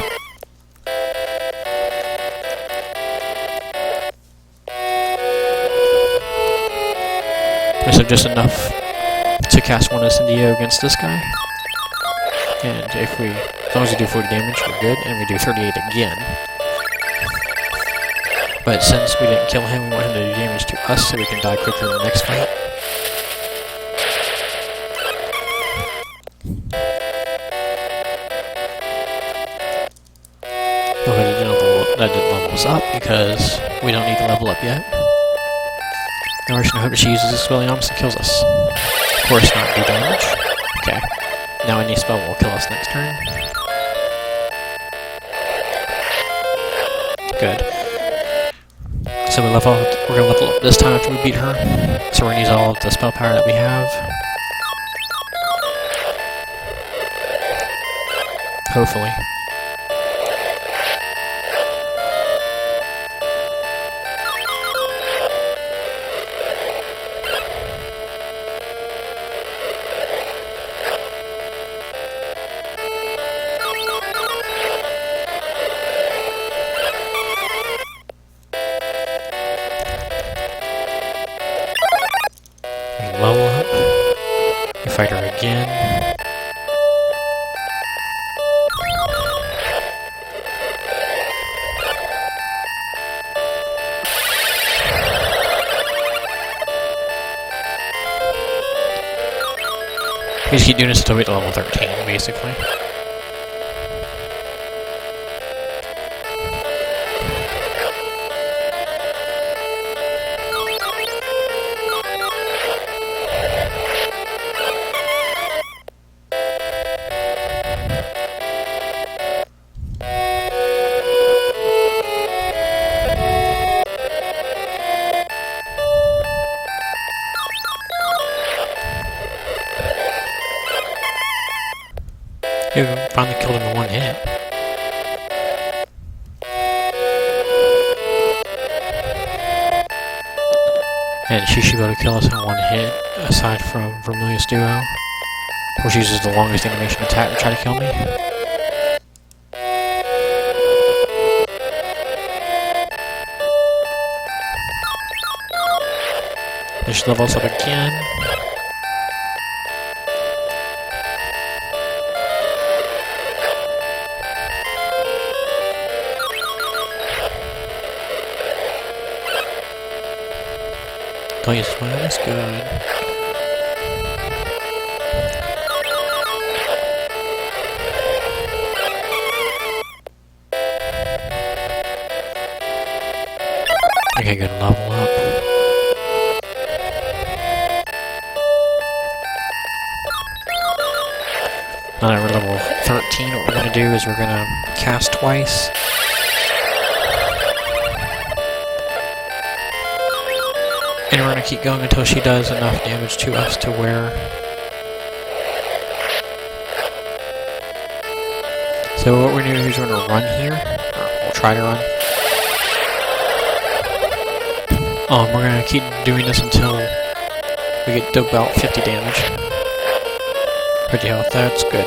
So just enough to cast one Incendio against this guy. And as long as we do 40 damage, we're good, and we do 38 again. But since we didn't kill him, we want him to do damage to us so we can die quicker in the next fight. That didn't level us up because we don't need to level up yet. Now we're just gonna hope that she uses Expelliarmus and kills us. Of course, not do damage. Okay. Now any spell will kill us next turn. Good. So we're gonna level up this time after we beat her. So we're gonna use all of the spell power that we have. Hopefully. Level up. We fight her again. We just keep doing this until we get to level 13, basically. We finally killed him in one hit. And she should be able to kill us in one hit, aside from Vermilius Duo, which uses the longest animation attack to try to kill me. They should level us up again. Don't use fire, that's good. Okay, good, level up. Now that we're level 13, what we're going to do is we're going to cast twice. And we're going to keep going until she does enough damage to us to where... So what we're going to do is we're going to run here. Or we'll try to run. We're going to keep doing this until we get to about 50 damage. Pretty health, that's good.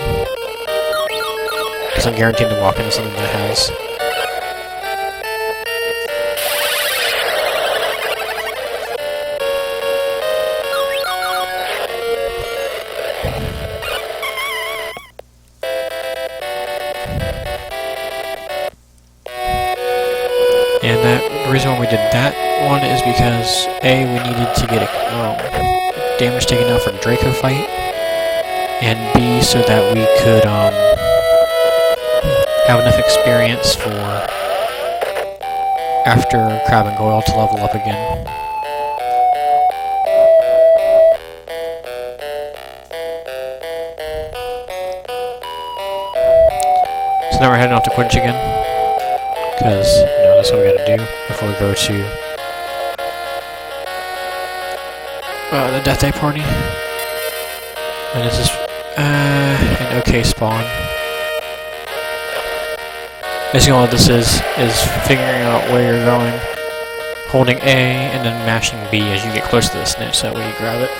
Because I'm guaranteed to walk into something that has... And the reason why we did that one is because A, we needed to get damage taken out for the Draco fight, and B, so that we could have enough experience for after Crab and Goyle to level up again. So now we're heading off to Quinch again. Because, that's what we gotta do before we go to the Death Day party. And this is an okay spawn. Basically all this is figuring out where you're going, holding A, and then mashing B as you get close to the snitch, so that way you grab it.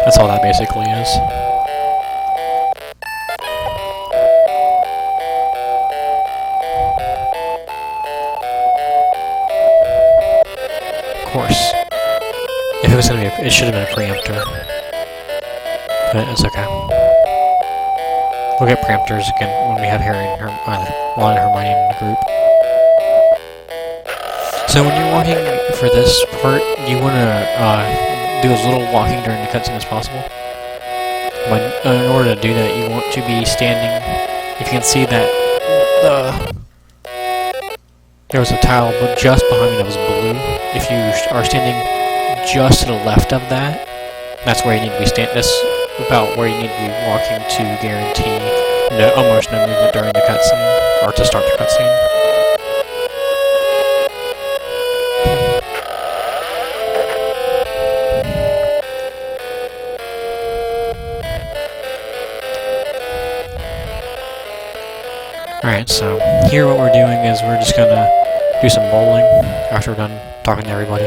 That's all that basically is. Of course. If it was gonna be it should have been a preemptor. But it's okay. We'll get preemptors again when we have Harry and Ron and Hermione in the group. So when you're walking for this part, you wanna do as little walking during the cutscene as possible. But in order to do that, you want to be standing. If you can see that there was a tile but just behind me that was blue. If you are standing just to the left of that, that's where you need to be standing. That's about where you need to be walking to guarantee almost no movement during the cutscene, or to start the cutscene. Alright, so here what we're doing is we're just gonna do some bowling after we're done talking to everybody.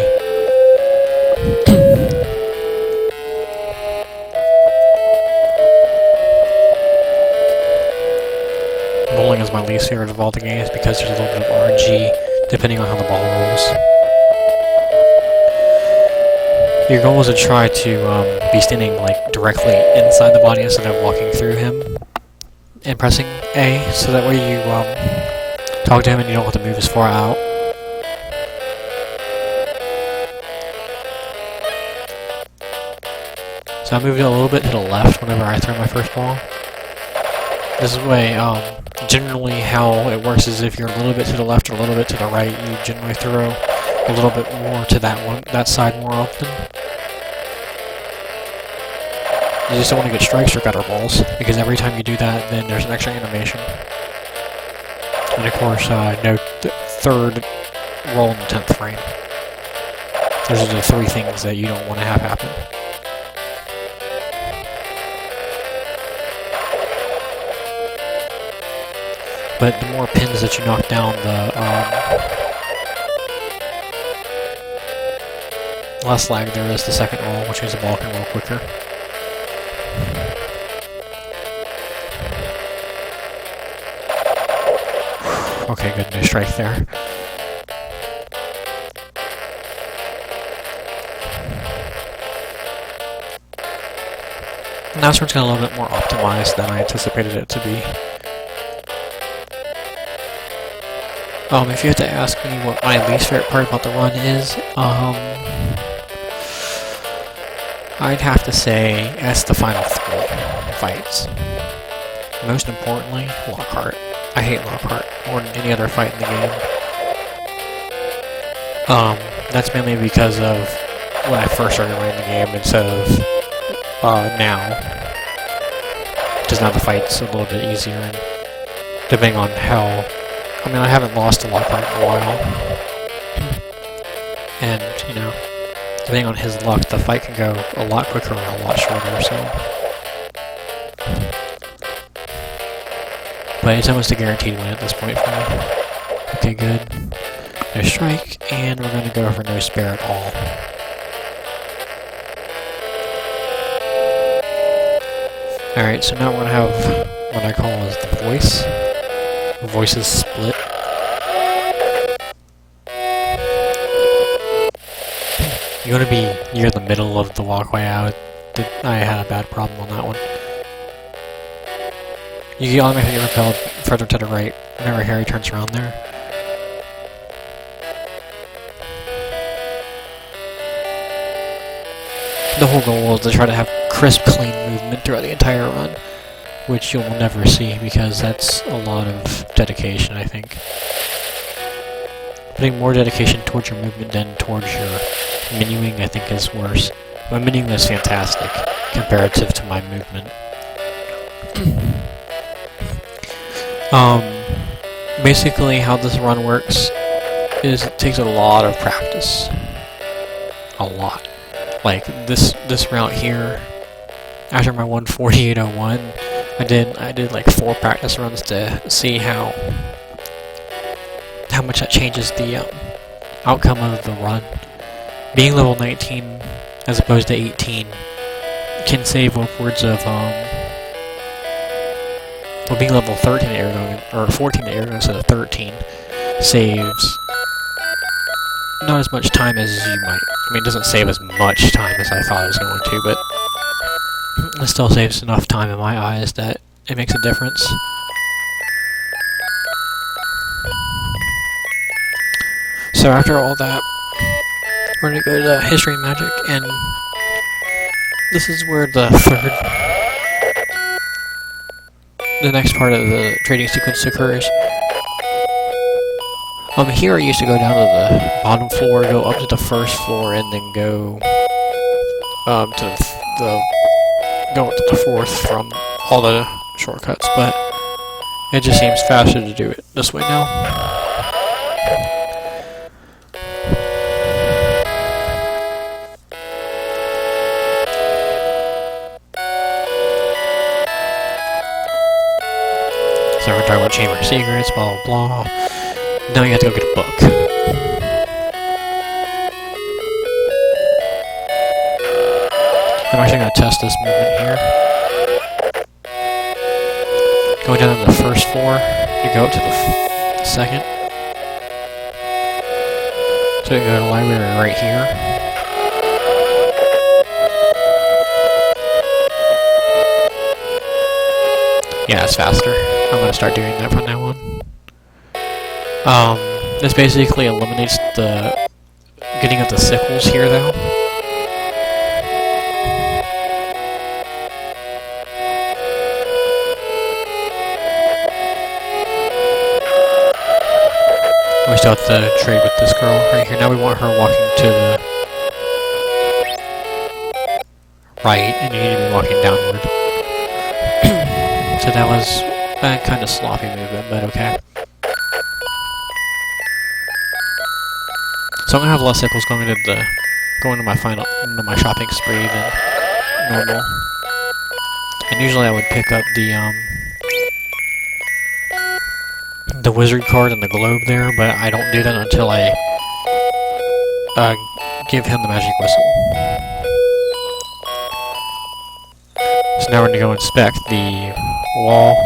Bowling is my least favorite of all the games because there's a little bit of RNG depending on how the ball rolls. Your goal is to try to be standing like directly inside the body instead of walking through him and pressing A, so that way you talk to him and you don't have to move as far out. So I moved a little bit to the left whenever I throw my first ball. This is the way, generally how it works is if you're a little bit to the left or a little bit to the right, you generally throw a little bit more to that side more often. You just don't want to get strikes or gutter balls, because every time you do that, then there's an extra animation. And of course, no third roll in the 10th frame. Those are the three things that you don't want to have happen. But the more pins that you knock down, the less lag there is the second roll, which means the ball can roll quicker. Okay, good, no strike there. Now this one's got a little bit more optimized than I anticipated it to be. If you had to ask me what my least favorite part about the run is, I'd have to say it's the final three fights. Most importantly, Lockhart. I hate Lockhart more than any other fight in the game. That's mainly because of when I first started playing the game instead of now. Because now the fight's a little bit easier, and depending on how... I mean, I haven't lost a Lockhart in a while. And, depending on his luck, the fight can go a lot quicker or a lot shorter, so... But it's almost a guaranteed win at this point for me. Okay, good. No strike, and we're gonna go for no spare at all. Alright, so now we're gonna have what I call as the voice. The voices split. You want to be near the middle of the walkway out. I had a bad problem on that one. You automatically get repelled further to the right whenever Harry turns around there. The whole goal is to try to have crisp, clean movement throughout the entire run, which you'll never see because that's a lot of dedication, I think. Putting more dedication towards your movement than towards your menuing, I think, is worse. My mending is fantastic comparative to my movement. Basically how this run works is it takes a lot of practice. A lot. Like this route here, after my 148.01, I did like 4 practice runs to see how much that changes the outcome of the run. Being level 19 as opposed to 18 can save upwards of well, being level 13 at Aragon, or 14 at Aragon instead of 13 saves not as much time as you might. I mean, it doesn't save as much time as I thought it was going to, but it still saves enough time in my eyes that it makes a difference. So after all that, we're going to go to History and Magic, and this is where the next part of the trading sequence occurs. Here I used to go down to the bottom floor, go up to the first floor, and then go up to the fourth from all the shortcuts, but it just seems faster to do it this way now. So we're talking about Chamber of Secrets, blah blah blah. Now you have to go get a book. I'm actually going to test this movement here. Going down to the first floor, you go up to the second. So you go to the library right here. Yeah, it's faster. I'm going to start doing that from now on. This basically eliminates the getting of the sickles here, though. We still have to trade with this girl right here. Now we want her walking to the right, and you need to be walking downward. So that was a kind of sloppy movement, but okay. So I'm gonna have less sickles going into my shopping spree than normal. And usually I would pick up the wizard card and the globe there, but I don't do that until I give him the magic whistle. So now we're gonna go inspect the wall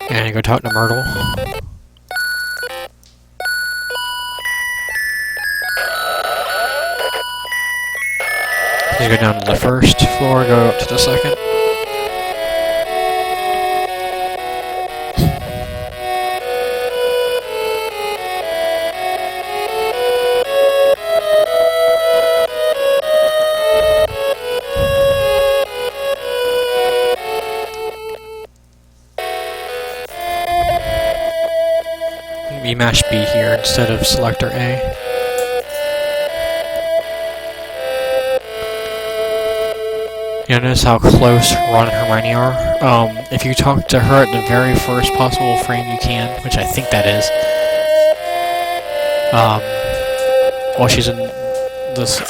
and go talk to Myrtle. You go down to the first floor, go up to the second. You mash B here instead of selector A. You notice how close Ron and Hermione are? If you talk to her at the very first possible frame you can, which I think that is, while she's in this,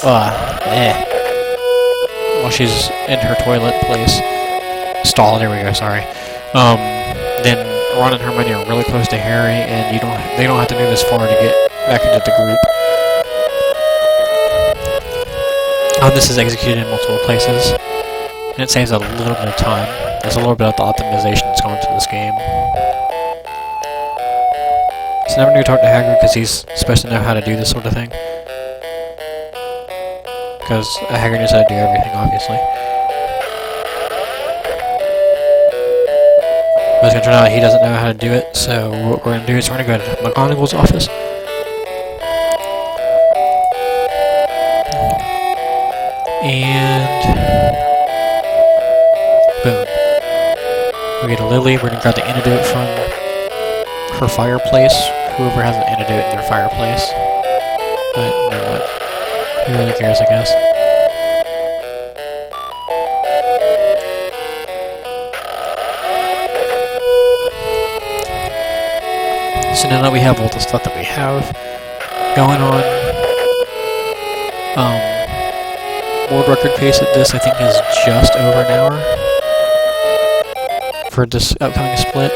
while she's in her toilet place, stall, there we go, sorry, then Ron and Hermione are really close to Harry, and they don't have to move as far to get back into the group. This is executed in multiple places. And it saves a little bit of time. There's a little bit of the optimization that's gone into this game. So never need to talk to Hagrid because he's supposed to know how to do this sort of thing. Because Hagrid knows how to do everything, obviously. But it's going to turn out he doesn't know how to do it, so what we're going to do is we're going to go to McGonagall's office. And boom. We get a Lily, we're going to grab the antidote from her fireplace. Whoever has an antidote in their fireplace. But, you know what? Who really cares, I guess. So now that we have all the stuff that we have going on, world record pace at this I think is just over an hour for this upcoming split.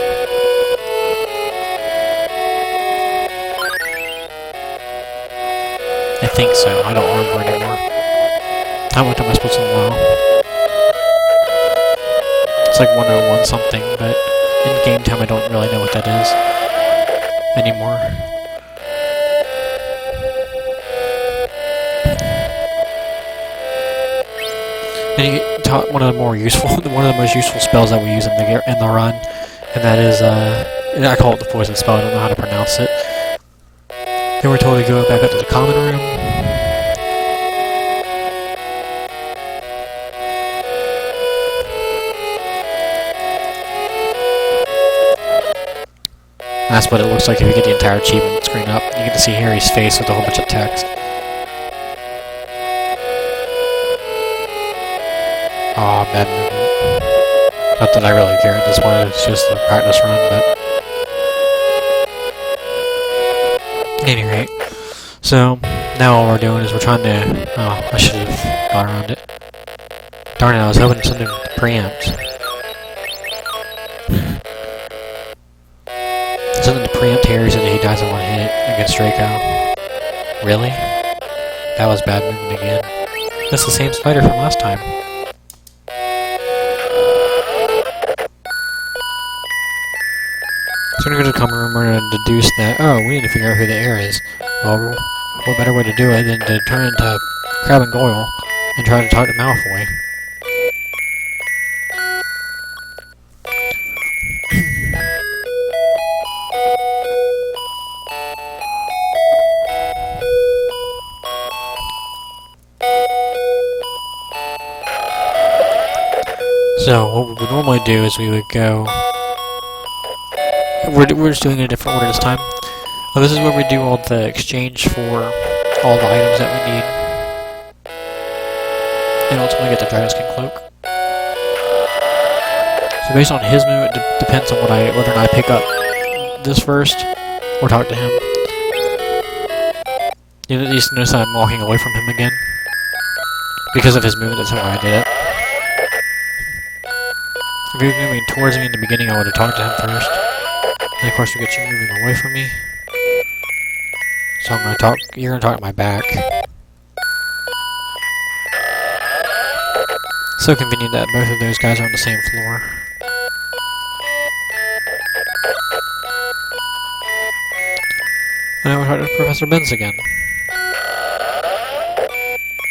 I think so. I don't remember anymore. I haven't looked at my splits in a while. It's like 101 something, but in game time I don't really know what that is anymore. And you taught one of the more useful, one of the most useful spells that we use in the run, and that is I call it the poison spell. I don't know how to pronounce it. Then we're told to go back up to the common room. That's what it looks like if you get the entire achievement screen up. You get to see Harry's face with a whole bunch of text. Aw, bad movement. Not that I really care at this point, it's just a practice run, but... At any rate. So, now all we're doing is we're trying to... Oh, I should have got around it. Darn it, I was hoping something to preempt. Something to preempt Harry so that he doesn't want to hit against Draco. Really? That was bad movement again. That's the same spider from last time. So we're going to go to the common room, we're going to deduce that, oh, we need to figure out who the heir is. Well, what better way to do it than to turn into Crabbe and Goyle and try to talk to Malfoy. So, what we would normally do is we would go... We're just doing it in a different order this time. Well, this is where we do all the exchange for all the items that we need. And ultimately get the Dragon's Cloak. So based on his move, it depends on whether or not I pick up this first, or talk to him. You just notice that I'm walking away from him again. Because of his movement, that's how I did it. If he was moving towards me in the beginning, I would have talked to him first. And of course we get you moving away from me. So I'm gonna talk, you're gonna talk to my back. So convenient that both of those guys are on the same floor. And I would talk to Professor Binns again.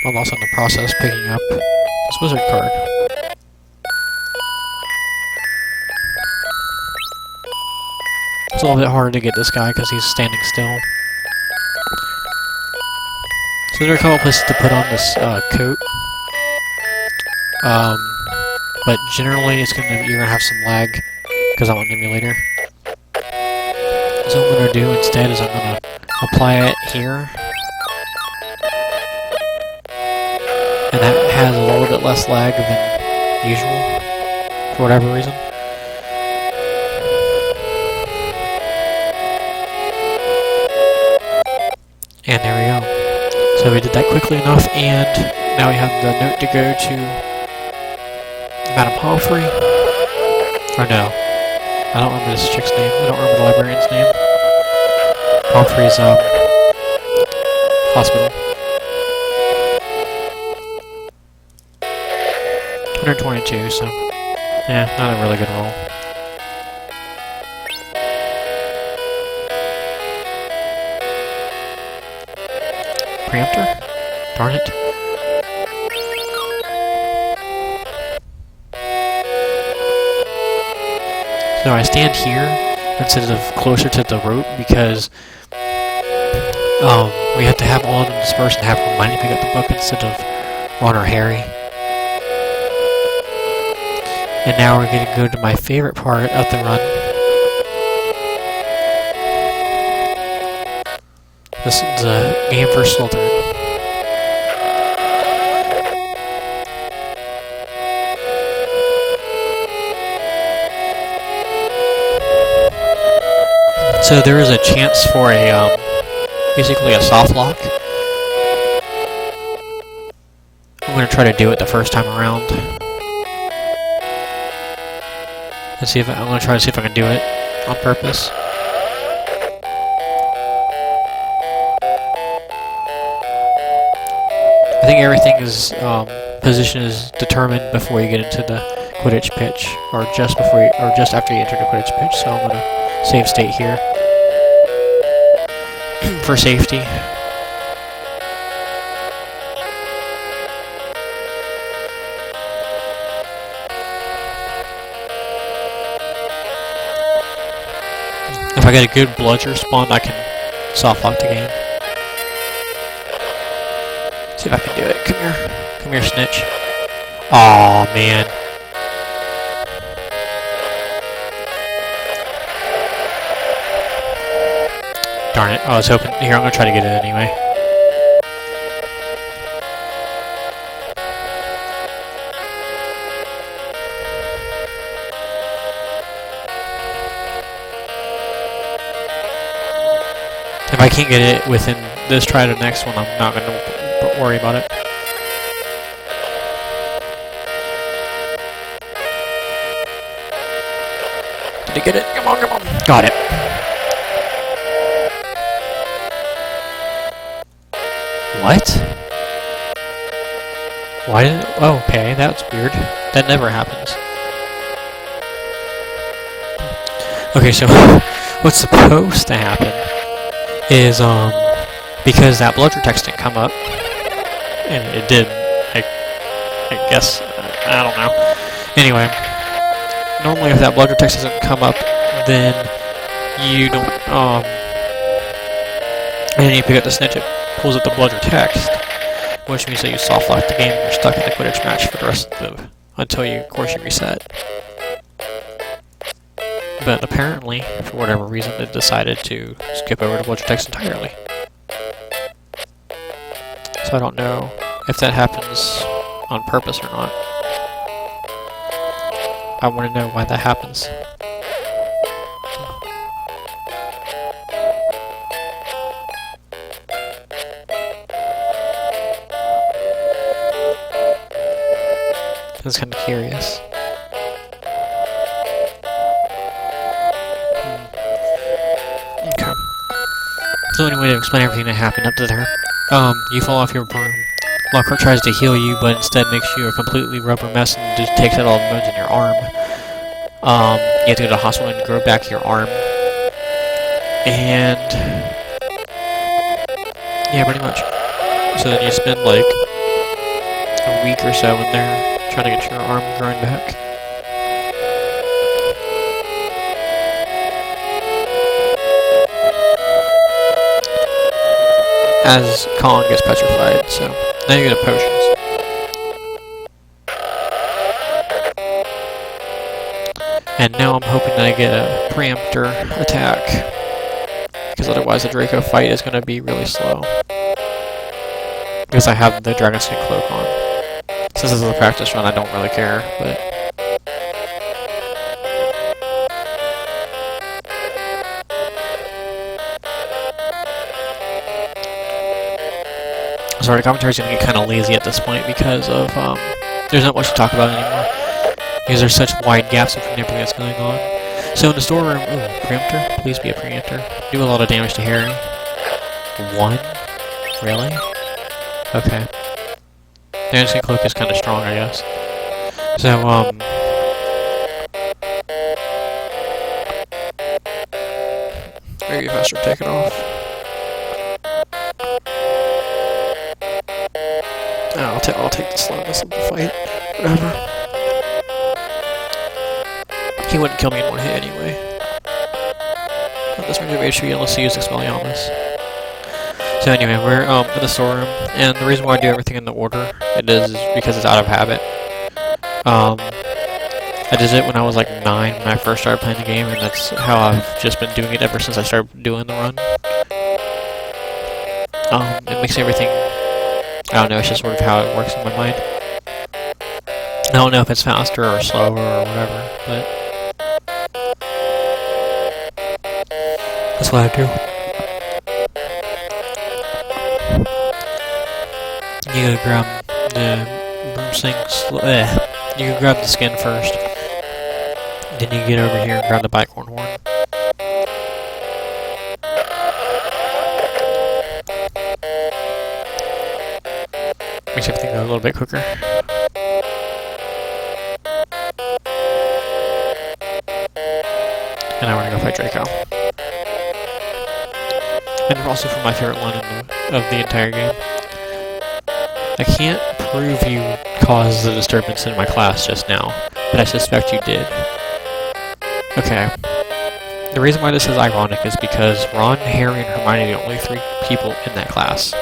I'm also in the process picking up this wizard card. It's a little bit harder to get this guy because he's standing still. So there are a couple places to put on this coat. But generally you're gonna have some lag because I'm on an emulator. So what I'm gonna do instead is I'm gonna apply it here. And that has a little bit less lag than usual, for whatever reason. And there we go. So we did that quickly enough, and now we have the note to go to Madame Pomfrey. Or no, I don't remember this chick's name. I don't remember the librarian's name. Pomfrey's hospital. 122, so yeah, not a really good roll. Preemptor? Darn it. So I stand here instead of closer to the rope because we have to have all of them dispersed and have Hermione pick up the book instead of Ron or Harry. And now we're going to go to my favorite part of the run. This is the game for Slytherin. So there is a chance for a, basically a soft lock. I'm gonna try to do it the first time around. Let's see if I'm gonna try to see if I can do it on purpose. I think everything is position is determined before you get into the Quidditch pitch, or just before you, or just after you enter the Quidditch pitch. So I'm gonna save state here for safety. If I get a good bludger spawn, I can soft lock the game. See if I can do it. Come here. Come here, snitch. Aw, man. Darn it. I was hoping... Here, I'm gonna try to get it anyway. If I can't get it within this try to the next one, I'm not going to worry about it. Did I get it? Come on, come on. Got it. What? Why did it? Oh, okay, that's weird. That never happens. Okay, so what's supposed to happen is, because that bludger text didn't come up, and it did, I guess, I don't know. Anyway, normally if that bludger text doesn't come up, then you don't, and then you pick up the snitch, it pulls up the bludger text, which means that you soft lock the game and you're stuck in the Quidditch match for the rest of the, until you, of course, you reset. But apparently, for whatever reason, it decided to skip over to bludger text entirely. So I don't know if that happens on purpose or not. I want to know why that happens. That's kind of curious. Okay. So anyway, to explain everything that happened up to there, you fall off your broom. Lockhart tries to heal you, but instead makes you a completely rubber mess and just takes out all the bones in your arm. You have to go to the hospital and grow back your arm. And yeah, pretty much. So then you spend like a week or so in there trying to get your arm growing back. As Colin gets petrified, so now you get potions. And now I'm hoping that I get a preemptor attack, because otherwise the Draco fight is going to be really slow. Because I have the Dragonskin Cloak on. Since this is a practice run, I don't really care, but... Sorry, the commentary's gonna get kind of lazy at this point because of, there's not much to talk about anymore. Because there's such wide gaps between everything that's going on. So in the storeroom, ooh, preemptor? Please be a preemptor. Do a lot of damage to Harry. 1? Really? Okay. The Instant Cloak is kind of strong, I guess. So, maybe if I start taking off. I'll take the slowness of the fight. Whatever. He wouldn't kill me in one hit anyway. Not this range of HP unless he used Expelliarmus. So anyway, we're in the storeroom, and the reason why I do everything in the order it is because it's out of habit. I did it when I was like 9 when I first started playing the game, and that's how I've just been doing it ever since I started doing the run. It makes everything, I don't know, it's just sort of how it works in my mind. I don't know if it's faster or slower or whatever, but... That's what I do. You gotta grab the broomsticks. You can grab the skin first. Then you get over here and grab the bicorn horn. Makes everything go a little bit quicker. And now we're gonna go fight Draco. And also for my favorite line of the entire game. I can't prove you caused the disturbance in my class just now, but I suspect you did. Okay. The reason why this is ironic is because Ron, Harry, and Hermione are the only 3 people in that class.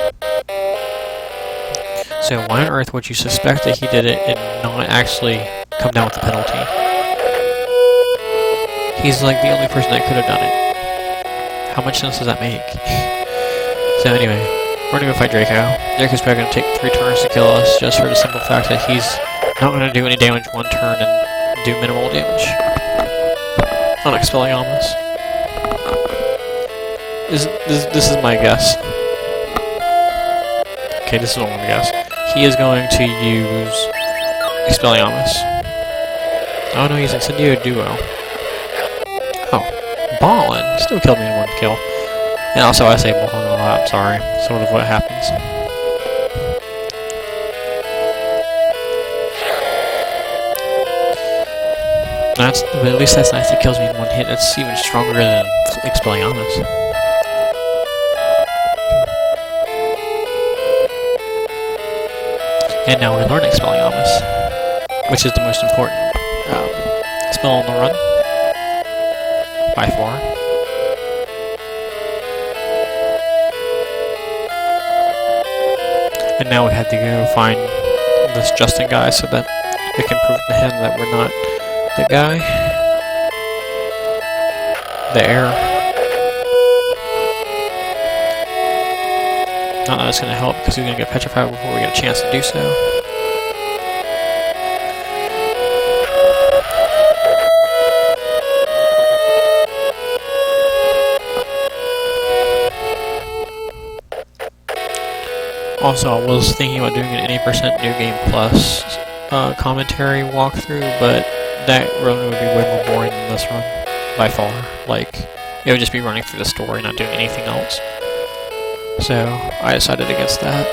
So why on earth would you suspect that he did it and not actually come down with the penalty? He's like the only person that could have done it. How much sense does that make? So anyway, we're gonna go fight Draco. Draco's probably gonna take 3 turns to kill us, just for the simple fact that he's not gonna do any damage 1 turn and do minimal damage on Expelliarmus. This is my guess. Okay, this is what I'm gonna guess. He is going to use Expelliarmus. Oh no, he's Incendio Duo. Oh, Ballin still killed me in 1 kill. And also I say Ballin a lot, I'm sorry. Sort of what happens. But at least that's nice, it kills me in 1 hit. That's even stronger than Expelliarmus. And now we learn Expelliarmus, which is the most important spell on the run, by far. And now we have to go find this Justin guy so that we can prove to him that we're not the guy. The error. Not that it's going to help because he's going to get petrified before we get a chance to do so. Also, I was thinking about doing an 80% New Game Plus commentary walkthrough, but that run would be way more boring than this run, by far. Like, it would just be running through the story, not doing anything else. So, I decided against that.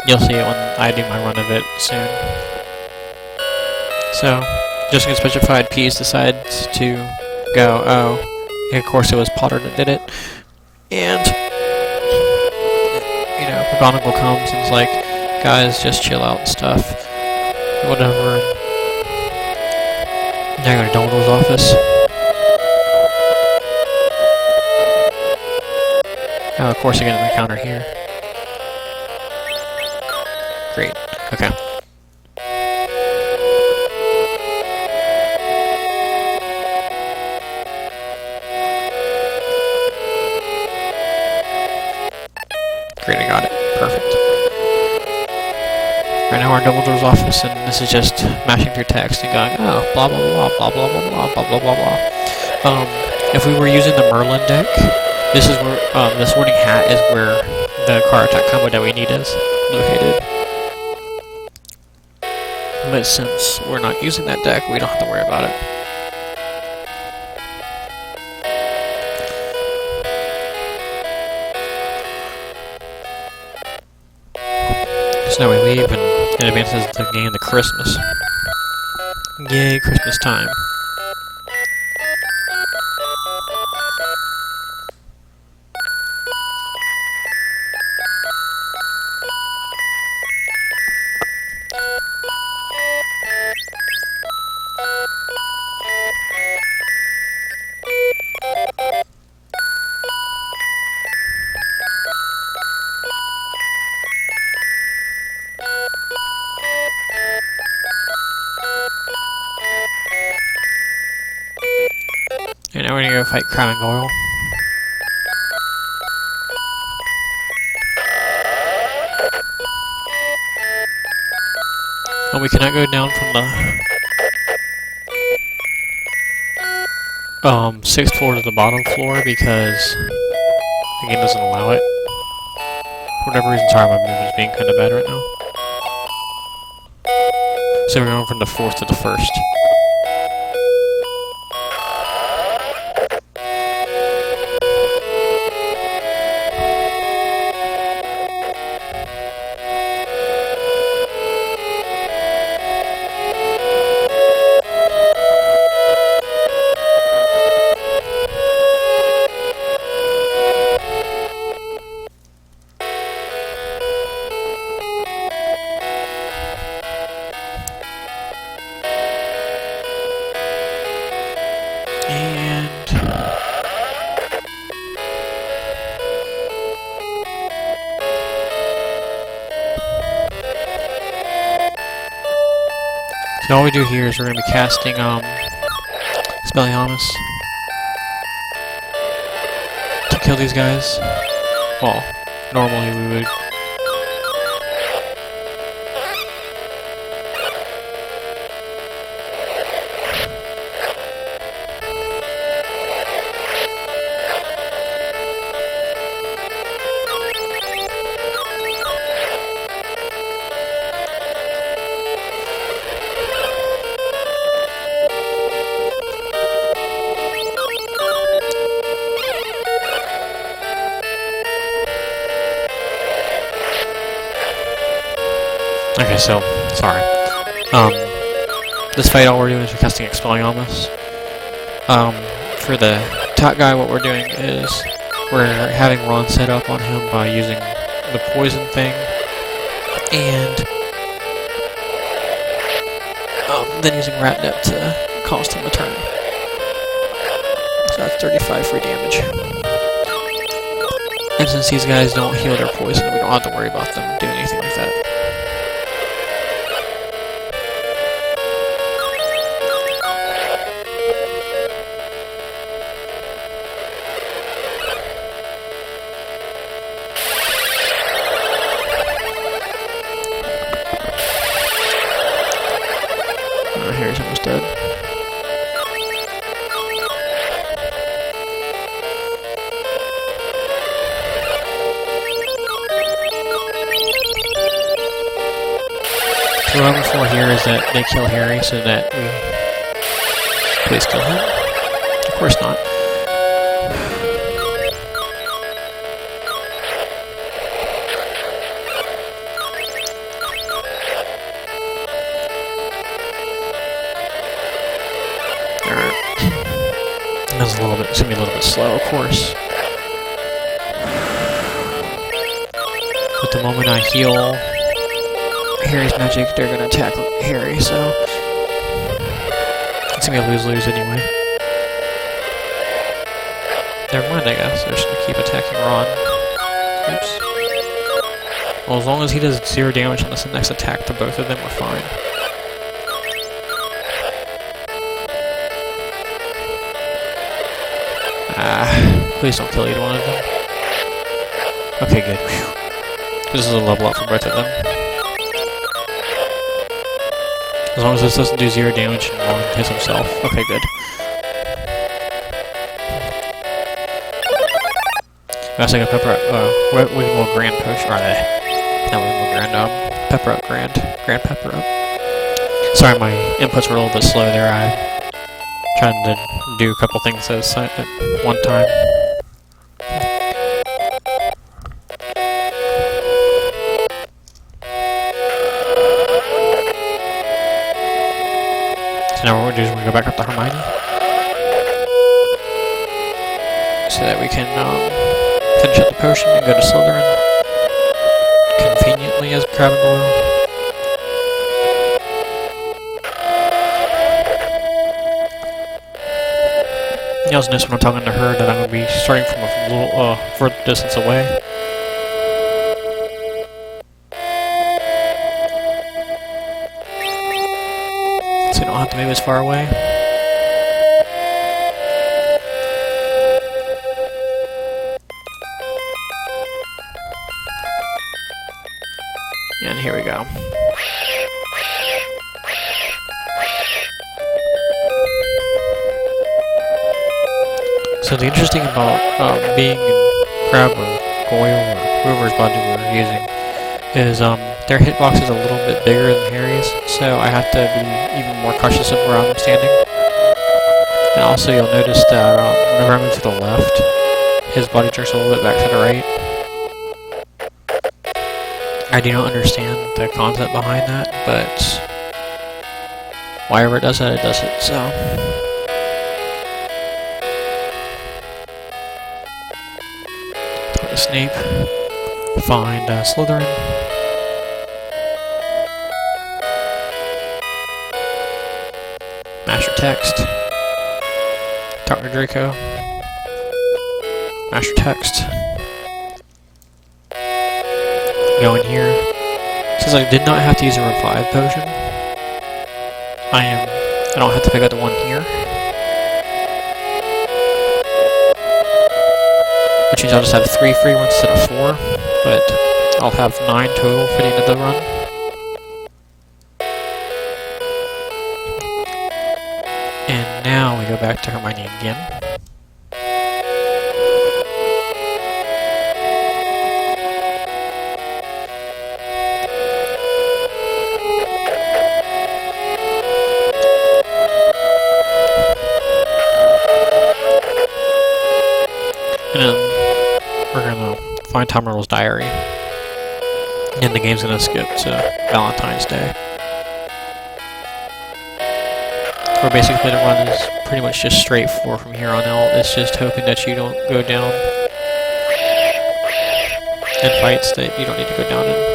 You'll see it when I do my run of it soon. So, just against Petrified, Peas decides to go, oh, of course it was Potter that did it. And, you know, McGonagall comes and is like, guys, just chill out and stuff. Whatever. Now I go to Dumbledore's office. Oh, of course I get an encounter here. Great. Okay. Great, I got it. Perfect. Right now we're in Dumbledore's office, and this is just mashing through text and going, oh, blah blah blah blah blah blah blah blah blah blah blah. If we were using the Merlin deck, this is where the Sorting Hat is where the card attack combo that we need is located. But since we're not using that deck, we don't have to worry about it. So now we leave, and it advances the game to Christmas. Yay, Christmas time. And now we're gonna go fight Crown and Goyle. And we cannot go down from the... 6th floor to the bottom floor because the game doesn't allow it. For whatever reason, sorry, my movie's being kind of bad right now. So we're going from the 4th to the 1st. So all we do here is we're going to be casting, Expelliarmus to kill these guys. Well, normally we would... Okay, so, sorry. This fight all we're doing is we're casting Expelliarmus. For the top guy, what we're doing is we're having Ron set up on him by using the poison thing, and then using Ratnip to cost him a turn. So that's 35 free damage. And since these guys don't heal their poison, we don't have to worry about them doing anything like that. Harry's almost dead. So what I'm for here is that they kill Harry so that we... Please kill him. Of course not. It's gonna be a little bit slow, of course. But the moment I heal Harry's magic, they're gonna attack Harry, so it's gonna be a lose-lose anyway. Never mind, I guess. They're just gonna keep attacking Ron. Oops. Well, as long as he does 0 damage on this next attack to both of them, we're fine. Please don't kill either one of them. Okay, good. Whew. This is a level up for both of them. As long as this doesn't do 0 damage and Ron hits himself. Okay, good. That's like a pepper up, we can go grand push, or no, we can go grand, pepper up, grand pepper up. Sorry, my inputs were a little bit slow there. I trying to do a couple things at one time. So now what we're doing is we're going to go back up to Hermione, so that we can finish up the potion and go to Slytherin conveniently as Crabbe and Goyle. You also notice when I'm talking to her that I'm going to be starting from a little further distance away. So you don't have to move as far away. And here we go. So the interesting about being in Crab or Goyle or whoever's body we're using is their hitbox is a little bit bigger than Harry's, so I have to be even more cautious of where I'm standing. And also you'll notice that whenever I move to the left, his body jerks a little bit back to the right. I do not understand the concept behind that, but whenever it does it does it, so. Talk to Snape. Find Slytherin. Master Text. Talk to Draco. Master Text. Go in here. Since I did not have to use a revive potion, I don't have to pick up the one here. Which means I'll just have 3 free ones instead of 4, but I'll have 9 total for the end of the run. And now we go back to Hermione again. And then we're gonna find Tom Riddle's diary. And the game's gonna skip to Valentine's Day. Where basically the run is pretty much just straight forward from here on out. It's just hoping that you don't go down in fights that you don't need to go down in.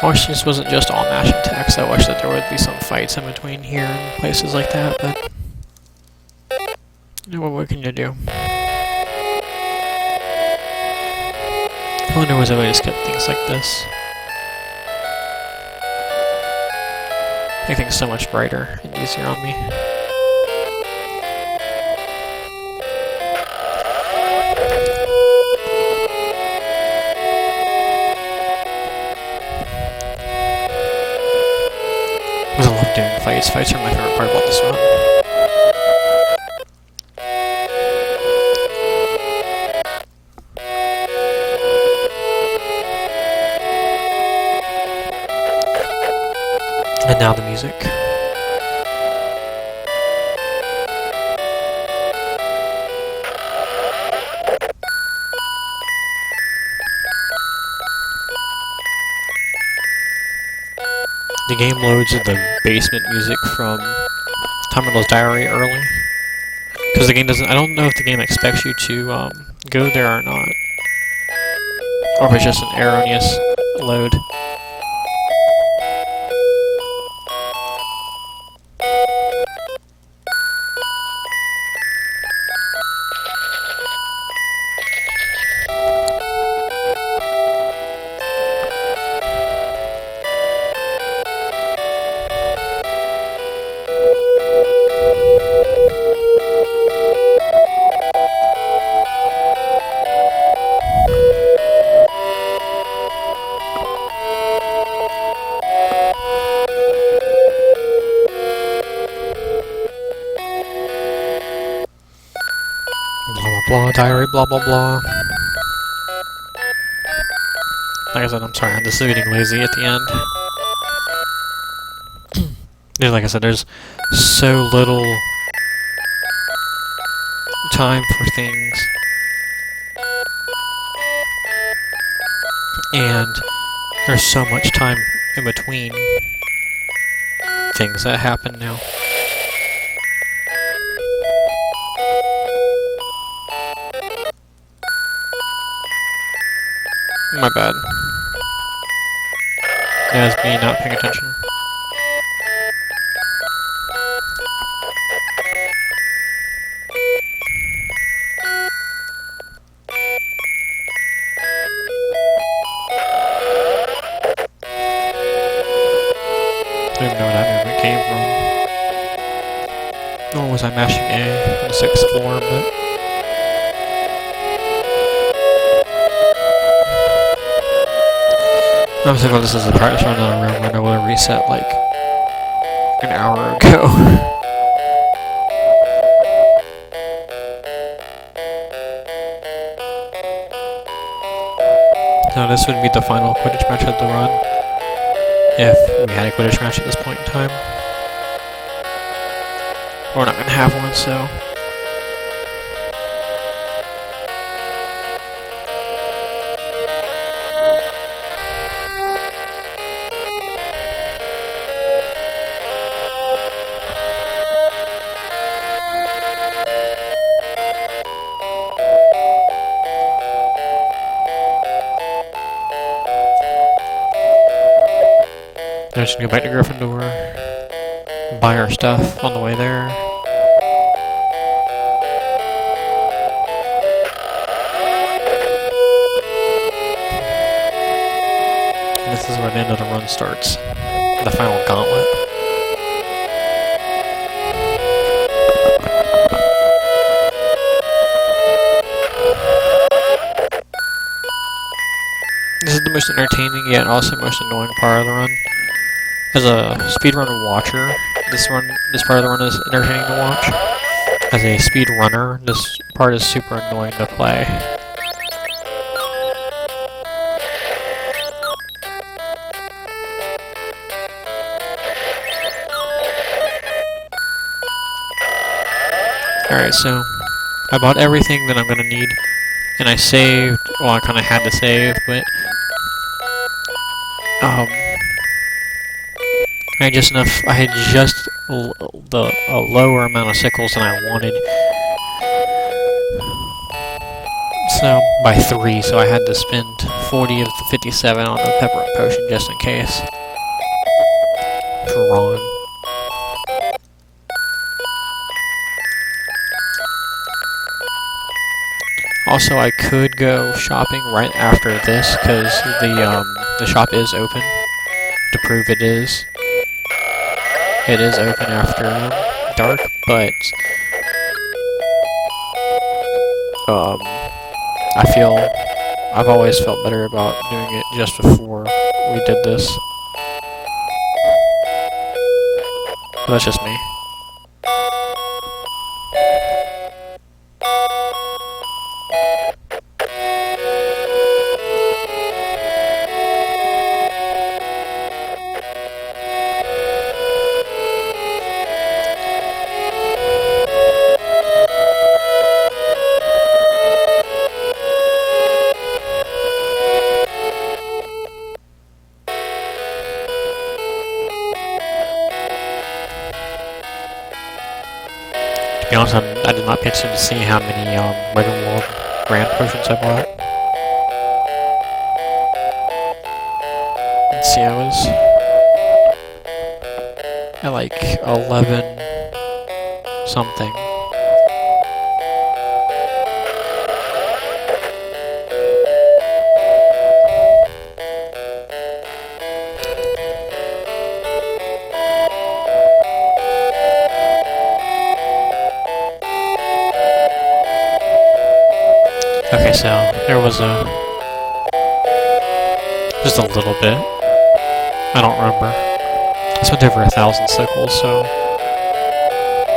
I wish this wasn't just all mashing text. I wish that there would be some fights in between here and places like that, but what can you do? I wonder there was a way to skip things like this. Make things so much brighter and easier on me. I love doing fights. Fights are my favorite part about this run. And now the music. The game loads the basement music from Tom Riddle's diary early. Because the game doesn't... I don't know if the game expects you to go there or not. Or if it's just an erroneous load. Blah, diary, blah, blah, blah. Like I said, I'm sorry, I'm just getting lazy at the end. Like I said, there's so little time for things. And there's so much time in between things that happen now. My bad. Yeah, it's me not paying attention. I don't even know where that movement came from. Nor was I mashing A on the 6th floor, but... I'm thinking this is a practice run on a room when I would have reset like an hour ago. So this would be the final Quidditch match of the run, if we had a Quidditch match at this point in time. We're not going to have one, so... I'm just gonna go back to Gryffindor, buy our stuff on the way there. And this is where the end of the run starts, the final gauntlet. This is the most entertaining yet also most annoying part of the run. As a speedrun watcher, this part of the run is entertaining to watch. As a speedrunner, this part is super annoying to play. Alright, so I bought everything that I'm gonna need, and I saved. Well, I kinda had to save, but I had just a lower amount of sickles than I wanted. So, by 3, so I had to spend 40 of the 57 on the peppermint potion just in case. For Ron. Also, I could go shopping right after this, because the shop is open, to prove it is. It is open after dark, but I've always felt better about doing it just before we did this. But that's just me. To be honest, I did not pay attention to see how many Ravenwald Grand Potions I bought. Let's see, I was at like 11 something. Okay, so there was just a little bit. I don't remember. I spent over 1,000 sickles, so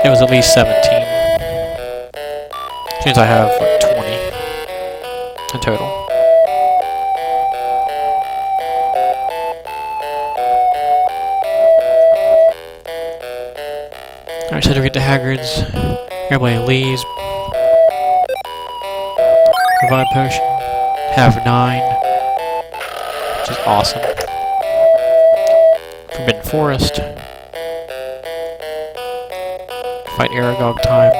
it was at least 17. Which means I have like 20 in total. Alright, so to get to Hagrid's, everybody leaves. Revive potion. Have 9. Which is awesome. Forbidden Forest. Fight Aragog time.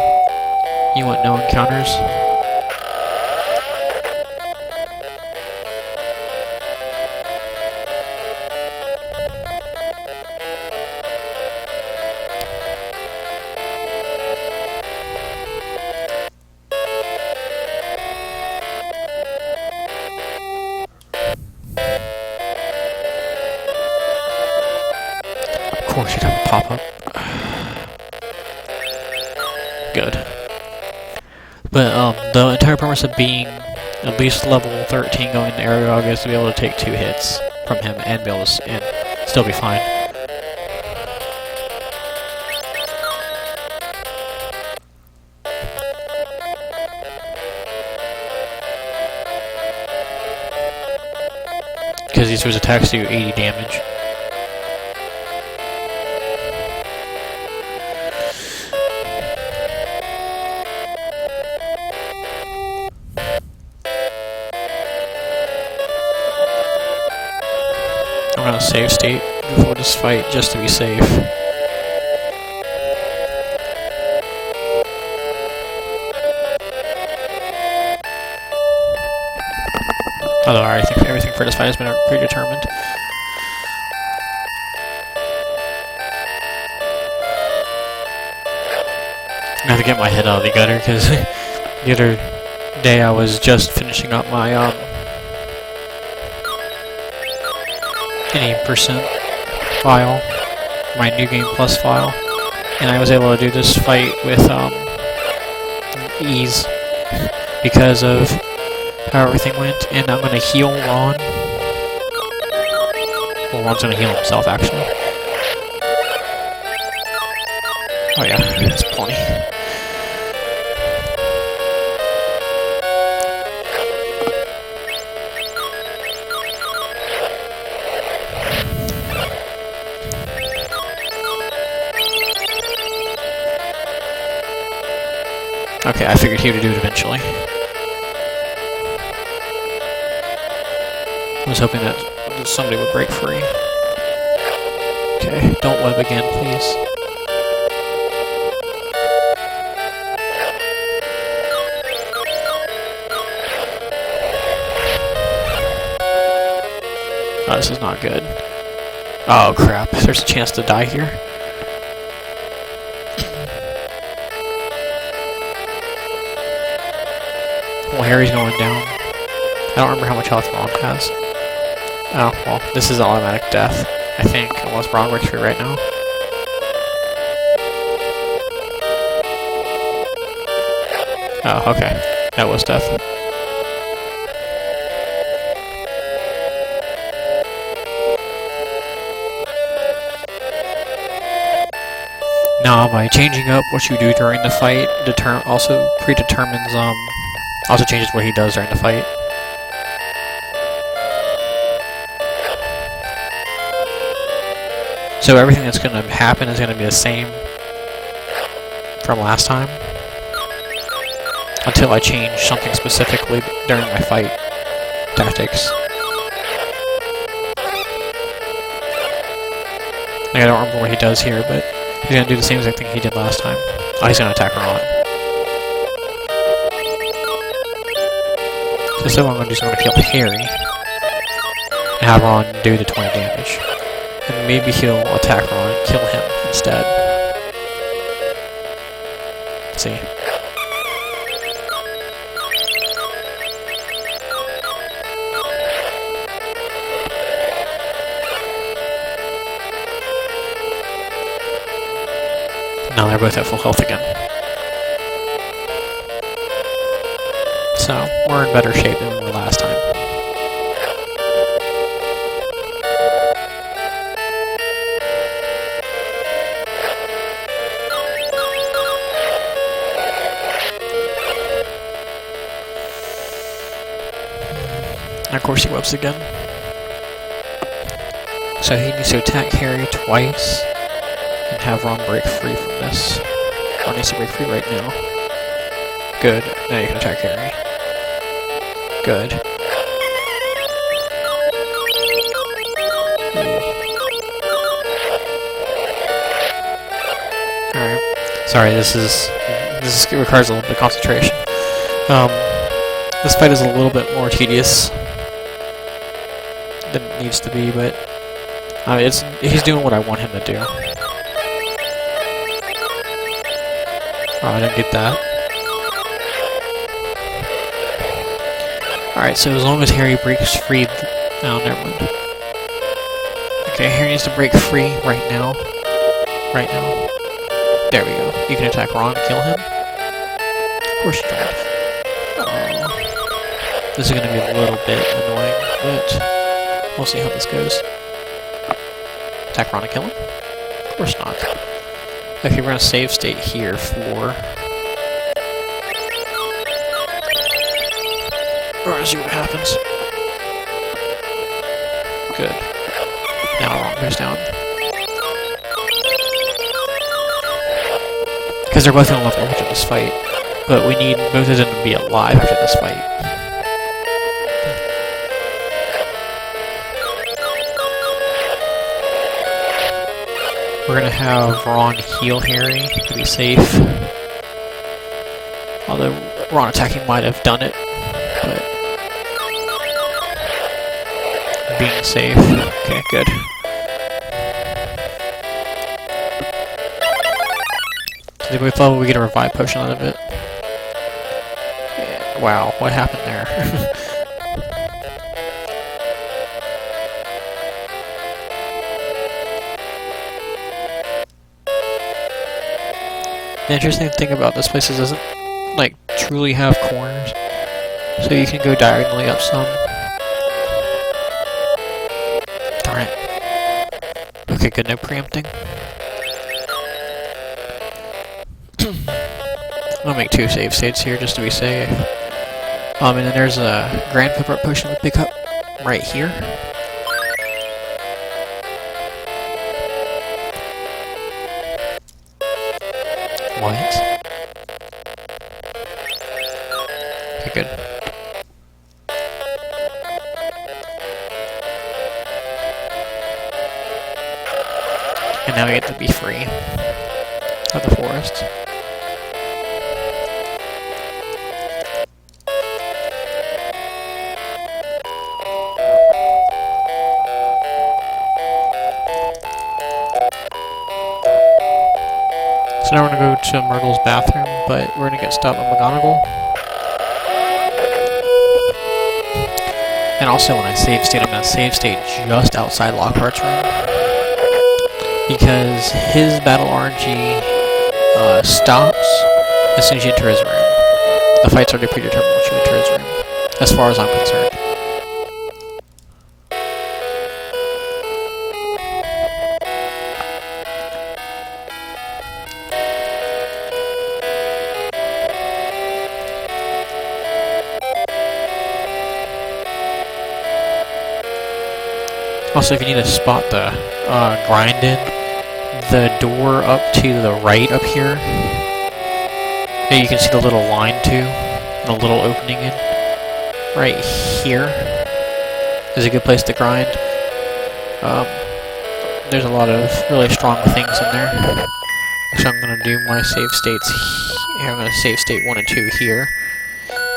You want no encounters? course, you'd have a pop-up. Good. But, the entire premise of being at least level 13 going into Aragog is to be able to take 2 hits from him and be able to and still be fine. Because these attacks do 80 damage. I'm gonna save state before this fight just to be safe. Although I think everything for this fight has been predetermined. I have to get my head out of the gutter because the other day I was just finishing up my any percent file, my New Game Plus file, and I was able to do this fight with ease because of how everything went. And I'm gonna heal Ron. Well, Ron's gonna heal himself actually. Oh yeah, that's plenty. Okay, I figured he would do it eventually. I was hoping that somebody would break free. Okay, don't web again, please. Oh, this is not good. Oh crap, there's a chance to die here. Well, Harry's going down. I don't remember how much health Ron has. Oh, well, this is automatic death, I think, unless Ron breaks free right now. Oh, okay. That was death. Now, by changing up what you do during the fight, also predetermines, also changes what he does during the fight. So everything that's going to happen is going to be the same from last time, until I change something specifically during my fight tactics. Like, I don't remember what he does here, but he's going to do the same exact thing he did last time. Oh, he's going to attack Ron. So what I'm going to do is I'm going to kill Harry, and have Ron do the 20 damage. And maybe he'll attack Ron and kill him instead. Let's see. Now they're both at full health again. So, we're in better shape than we were last time. And of course he webs again. So he needs to attack Harry twice and have Ron break free from this. Ron needs to break free right now. Good. Now you can attack Harry. Good. Alright. Sorry, this requires a little bit of concentration. This fight is a little bit more tedious than it needs to be, but he's doing what I want him to do. Oh, I didn't get that. Alright, so as long as Harry breaks free... Oh, never mind. Okay, Harry needs to break free right now. right now. There we go. You can attack Ron and kill him. Of course you can. This is going to be a little bit annoying, but we'll see how this goes. Attack Ron and kill him? Of course not. Okay, we're going to save state here for... We're going to see what happens. Good. Now Ron goes down. Because they're both going to level up after this fight. But we need both of them to be alive after this fight. We're going to have Ron heal Harry to be safe. Although Ron attacking might have done it. But being safe. Okay, good. So they both level, we get a revive potion out of it. Yeah, wow, what happened there? The interesting thing about this place is it doesn't, like, truly have corners. So you can go diagonally up some. Darn it. Okay, good, no preempting. I'm gonna make 2 save states here just to be safe. And then there's a Grand Pepper potion to pick up right here. What? Okay, good. And now we get to be free of the forest. So now we're going to go to Myrtle's bathroom, but we're going to get stopped by McGonagall. And also when I save state, I'm going to save state just outside Lockhart's room. Because his battle RNG stops as soon as you enter his room. The fight's already predetermined once you enter his room, as far as I'm concerned. Also, if you need to spot the Grindin, the door up to the right up here, and you can see the little line too, the little opening in, right here, is a good place to grind. There's a lot of really strong things in there. So I'm going to do my save states here. I'm going to save state 1 and 2 here,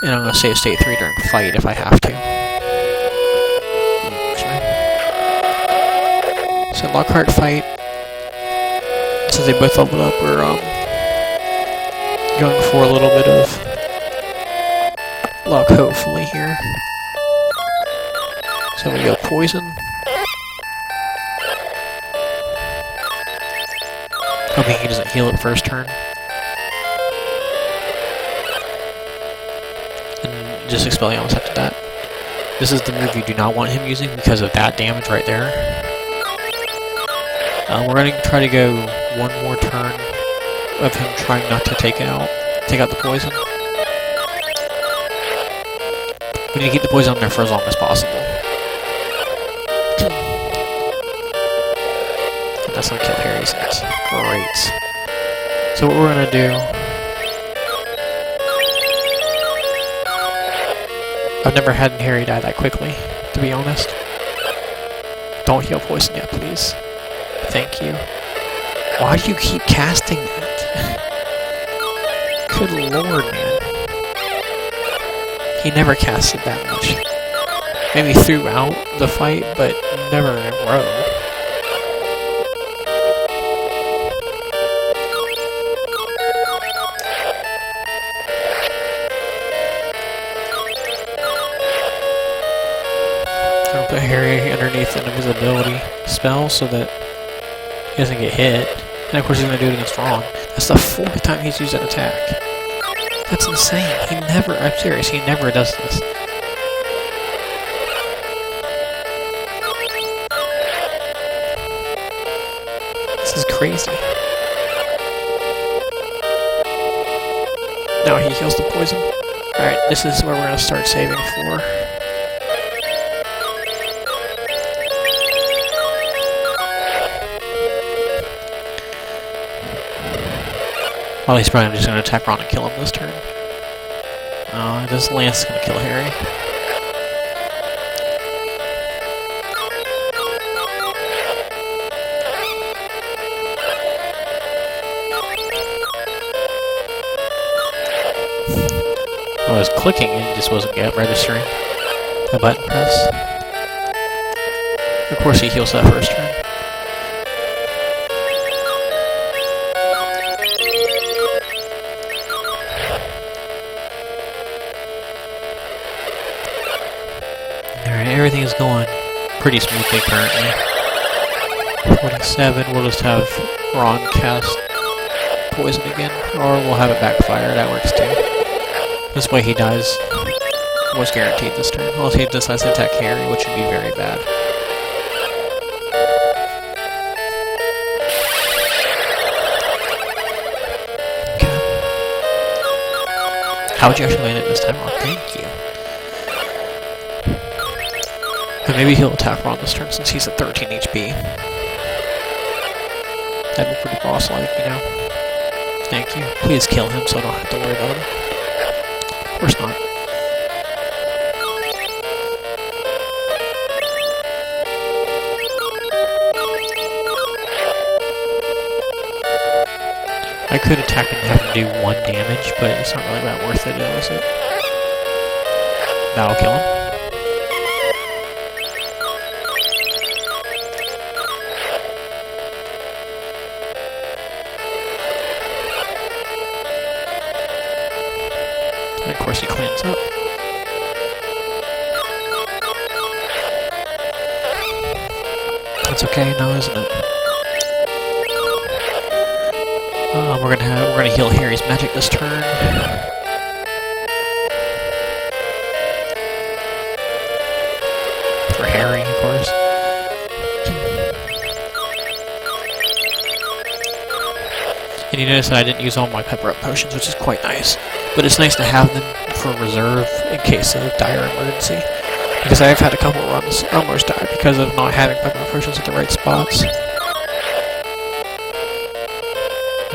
and I'm going to save state 3 during fight if I have to. So Lockhart fight, since they both leveled up, we're going for a little bit of luck, hopefully, here. So we go poison. Hoping he doesn't heal it first turn. And just Expelliarmus after that. This is the move you do not want him using because of that damage right there. We're going to try to go one more turn of him trying not to take out the poison. We need to keep the poison on there for as long as possible. And that's going to kill Harry's. Great. So what we're going to do... I've never had Harry die that quickly, to be honest. Don't heal poison yet, please. Thank you. Why do you keep casting that? Good lord, man. He never casted that much. Maybe throughout the fight, but never in a row. I'll put Harry underneath an invisibility spell so that he doesn't get hit. And of course he's gonna do it against Ron. That's the 4th time he's used that attack. That's insane. I'm serious, he never does this. This is crazy. Now he heals the poison. Alright, this is where we're gonna start saving for. Well, he's probably just gonna attack Ron and kill him this turn. Oh, this Lance is gonna kill Harry. I was clicking and it just wasn't registering a button press. Of course he heals that first turn. Alright, everything is going pretty smoothly currently. 47, we'll just have Ron cast poison again, or we'll have it backfire, that works too. This way he dies almost guaranteed this turn. Unless he decides to attack Harry, which would be very bad. Okay. How would you actually land it this time? Oh, thank you. And maybe he'll attack Ron this turn since he's at 13 HP. That'd be pretty boss-like, you know? Thank you. Please kill him so I don't have to worry about him. Of course not. I could attack and have him do 1 damage, but it's not really that worth it, is it? That'll kill him. And of course he cleans up. That's okay now, isn't it? We're gonna heal Harry's magic this turn. For Harry, of course. And you notice that I didn't use all my pepper up potions, which is quite nice. But it's nice to have them for reserve in case of dire emergency. Because I've had a couple runs almost die because of not having pepper up potions at the right spots.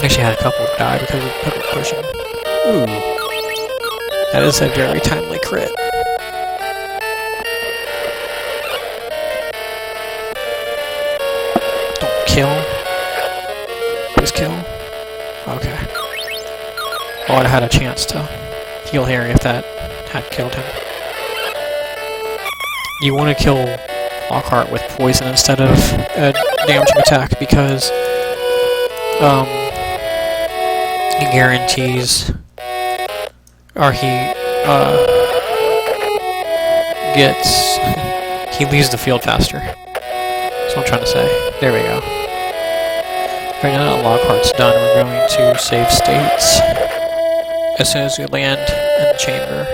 Actually had a couple die because of pepper potion. Ooh. That is a very timely crit. Don't kill. Please kill. Okay. Oh, I'd have had a chance to heal Harry if that had killed him. You want to kill Lockhart with poison instead of a damaging attack because he guarantees, or he leaves the field faster. That's what I'm trying to say. There we go. Right now that Lockhart's done, we're going to save states as soon as we land in the chamber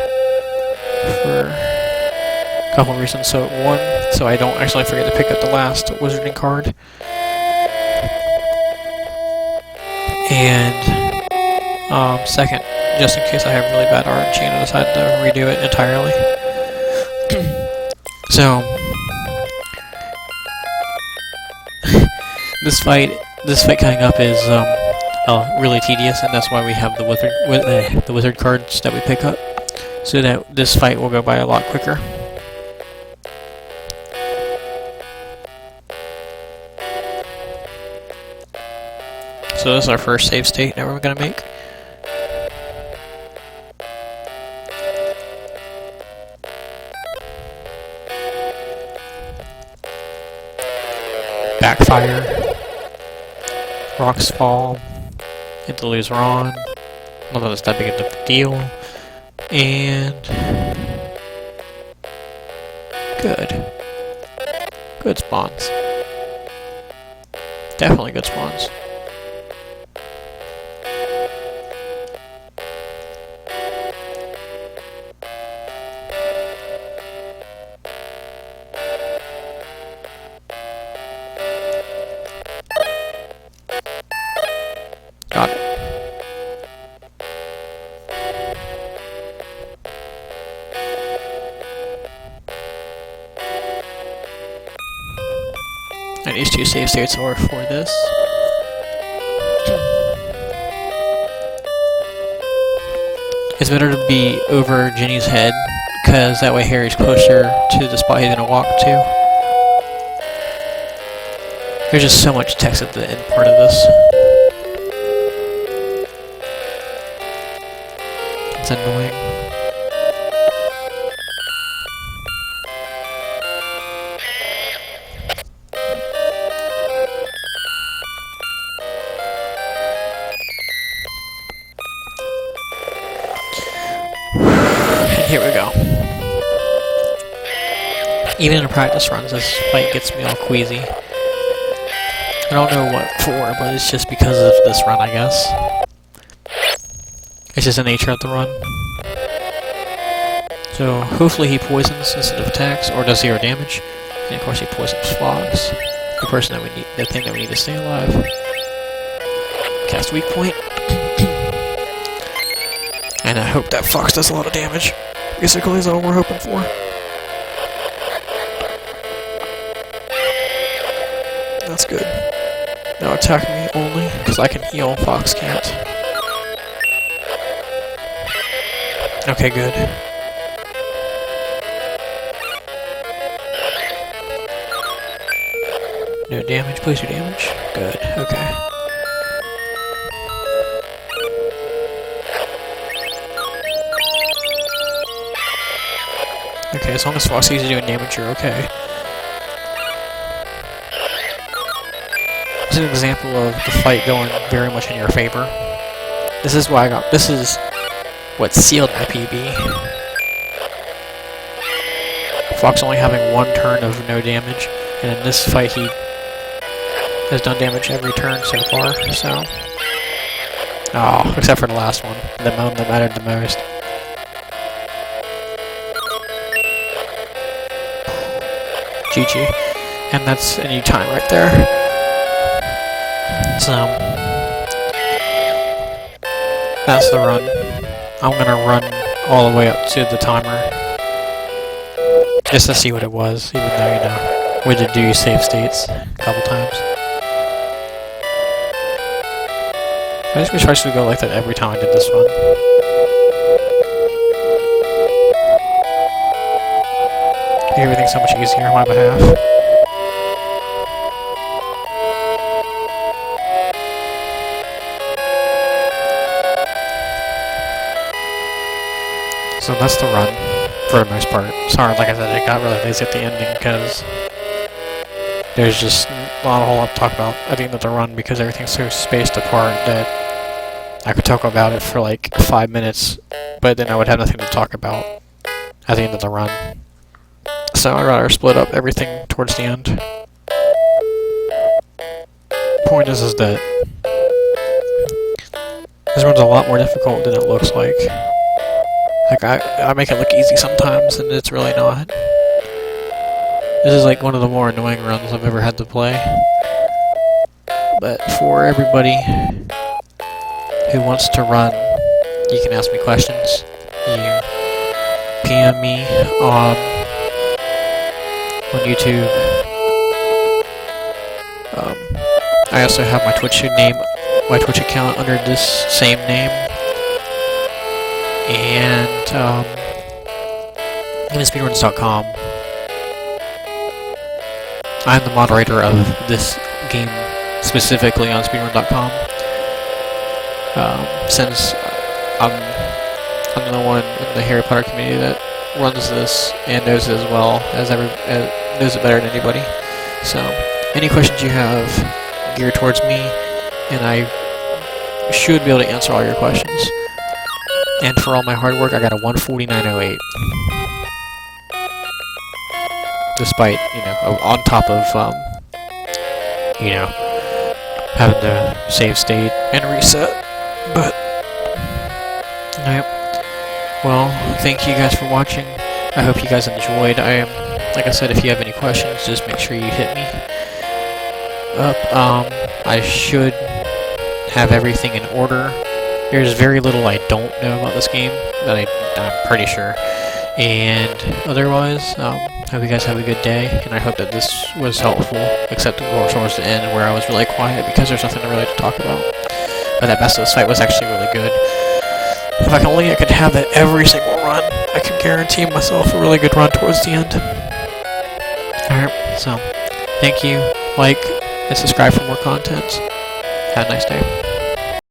for a couple of reasons. So one, so I don't actually forget to pick up the last wizarding card. And second, just in case I have really bad RNG and I decide to redo it entirely. So this fight coming up is really tedious, and that's why we have the wizard cards that we pick up, so that this fight will go by a lot quicker. So this is our first save state that we're going to make. Backfire. Rocks fall. Get to lose Ron. Although that's not big enough of a deal. And good. Good spawns. Definitely good spawns. And these two save states are for this. It's better to be over Ginny's head, because that way Harry's closer to the spot he's gonna walk to. There's just so much text at the end part of this. It's annoying. And here we go. Even in practice runs, this fight gets me all queasy. I don't know what for, but it's just because of this run, I guess. It's just the nature of the run. So, hopefully he poisons instead of attacks, or does 0 damage. And of course he poisons Fox, the person that we need, the thing that we need to stay alive. Cast weak point. And I hope that Fox does a lot of damage. Basically is all we're hoping for. That's good. Now attack me only, because I can heal, Fox can't. Okay, good. No damage, please do damage. Good, okay. Okay, as long as Foxy's doing damage, you're okay. This is an example of the fight going very much in your favor. This is why this is what sealed my PB. Fox only having 1 turn of no damage, and in this fight he has done damage every turn so far, so... Oh, except for the last one, the one that mattered the most. GG. And that's any time right there. So, that's the run. I'm gonna run all the way up to the timer. Just to see what it was, even though, you know, we did do save states a couple times. I just wish I should go like that every time I did this run. Make everything so much easier on my behalf. So that's the run, for the most part. Sorry, like I said, it got really lazy at the ending, because there's just not a whole lot to talk about at the end of the run, because everything's so spaced apart that I could talk about it for like 5 minutes, but then I would have nothing to talk about at the end of the run. So I'd rather split up everything towards the end. Point is that this run's a lot more difficult than it looks like. Like, I make it look easy sometimes, and it's really not. This is like one of the more annoying runs I've ever had to play. But for everybody who wants to run, you can ask me questions. You PM me on YouTube. I also have my Twitch account under this same name. And speedruns.com. I'm the moderator of this game specifically on speedrun.com. Since I'm the one in the Harry Potter community that runs this and knows it as well as knows it better than anybody. So any questions you have geared towards me, and I should be able to answer all your questions. And for all my hard work, I got a 149.08. Despite, you know, on top of, you know, having to save state and reset. But, yep. Well, thank you guys for watching. I hope you guys enjoyed. Like I said, if you have any questions, just make sure you hit me up. I should have everything in order. There's very little I don't know about this game, but I'm pretty sure. And otherwise, hope you guys have a good day, and I hope that this was helpful, except towards the end where I was really quiet because there's nothing really to talk about. But that Bastos fight was actually really good. If I could have that every single run, I could guarantee myself a really good run towards the end. Alright, so, thank you, like, and subscribe for more content. Have a nice day.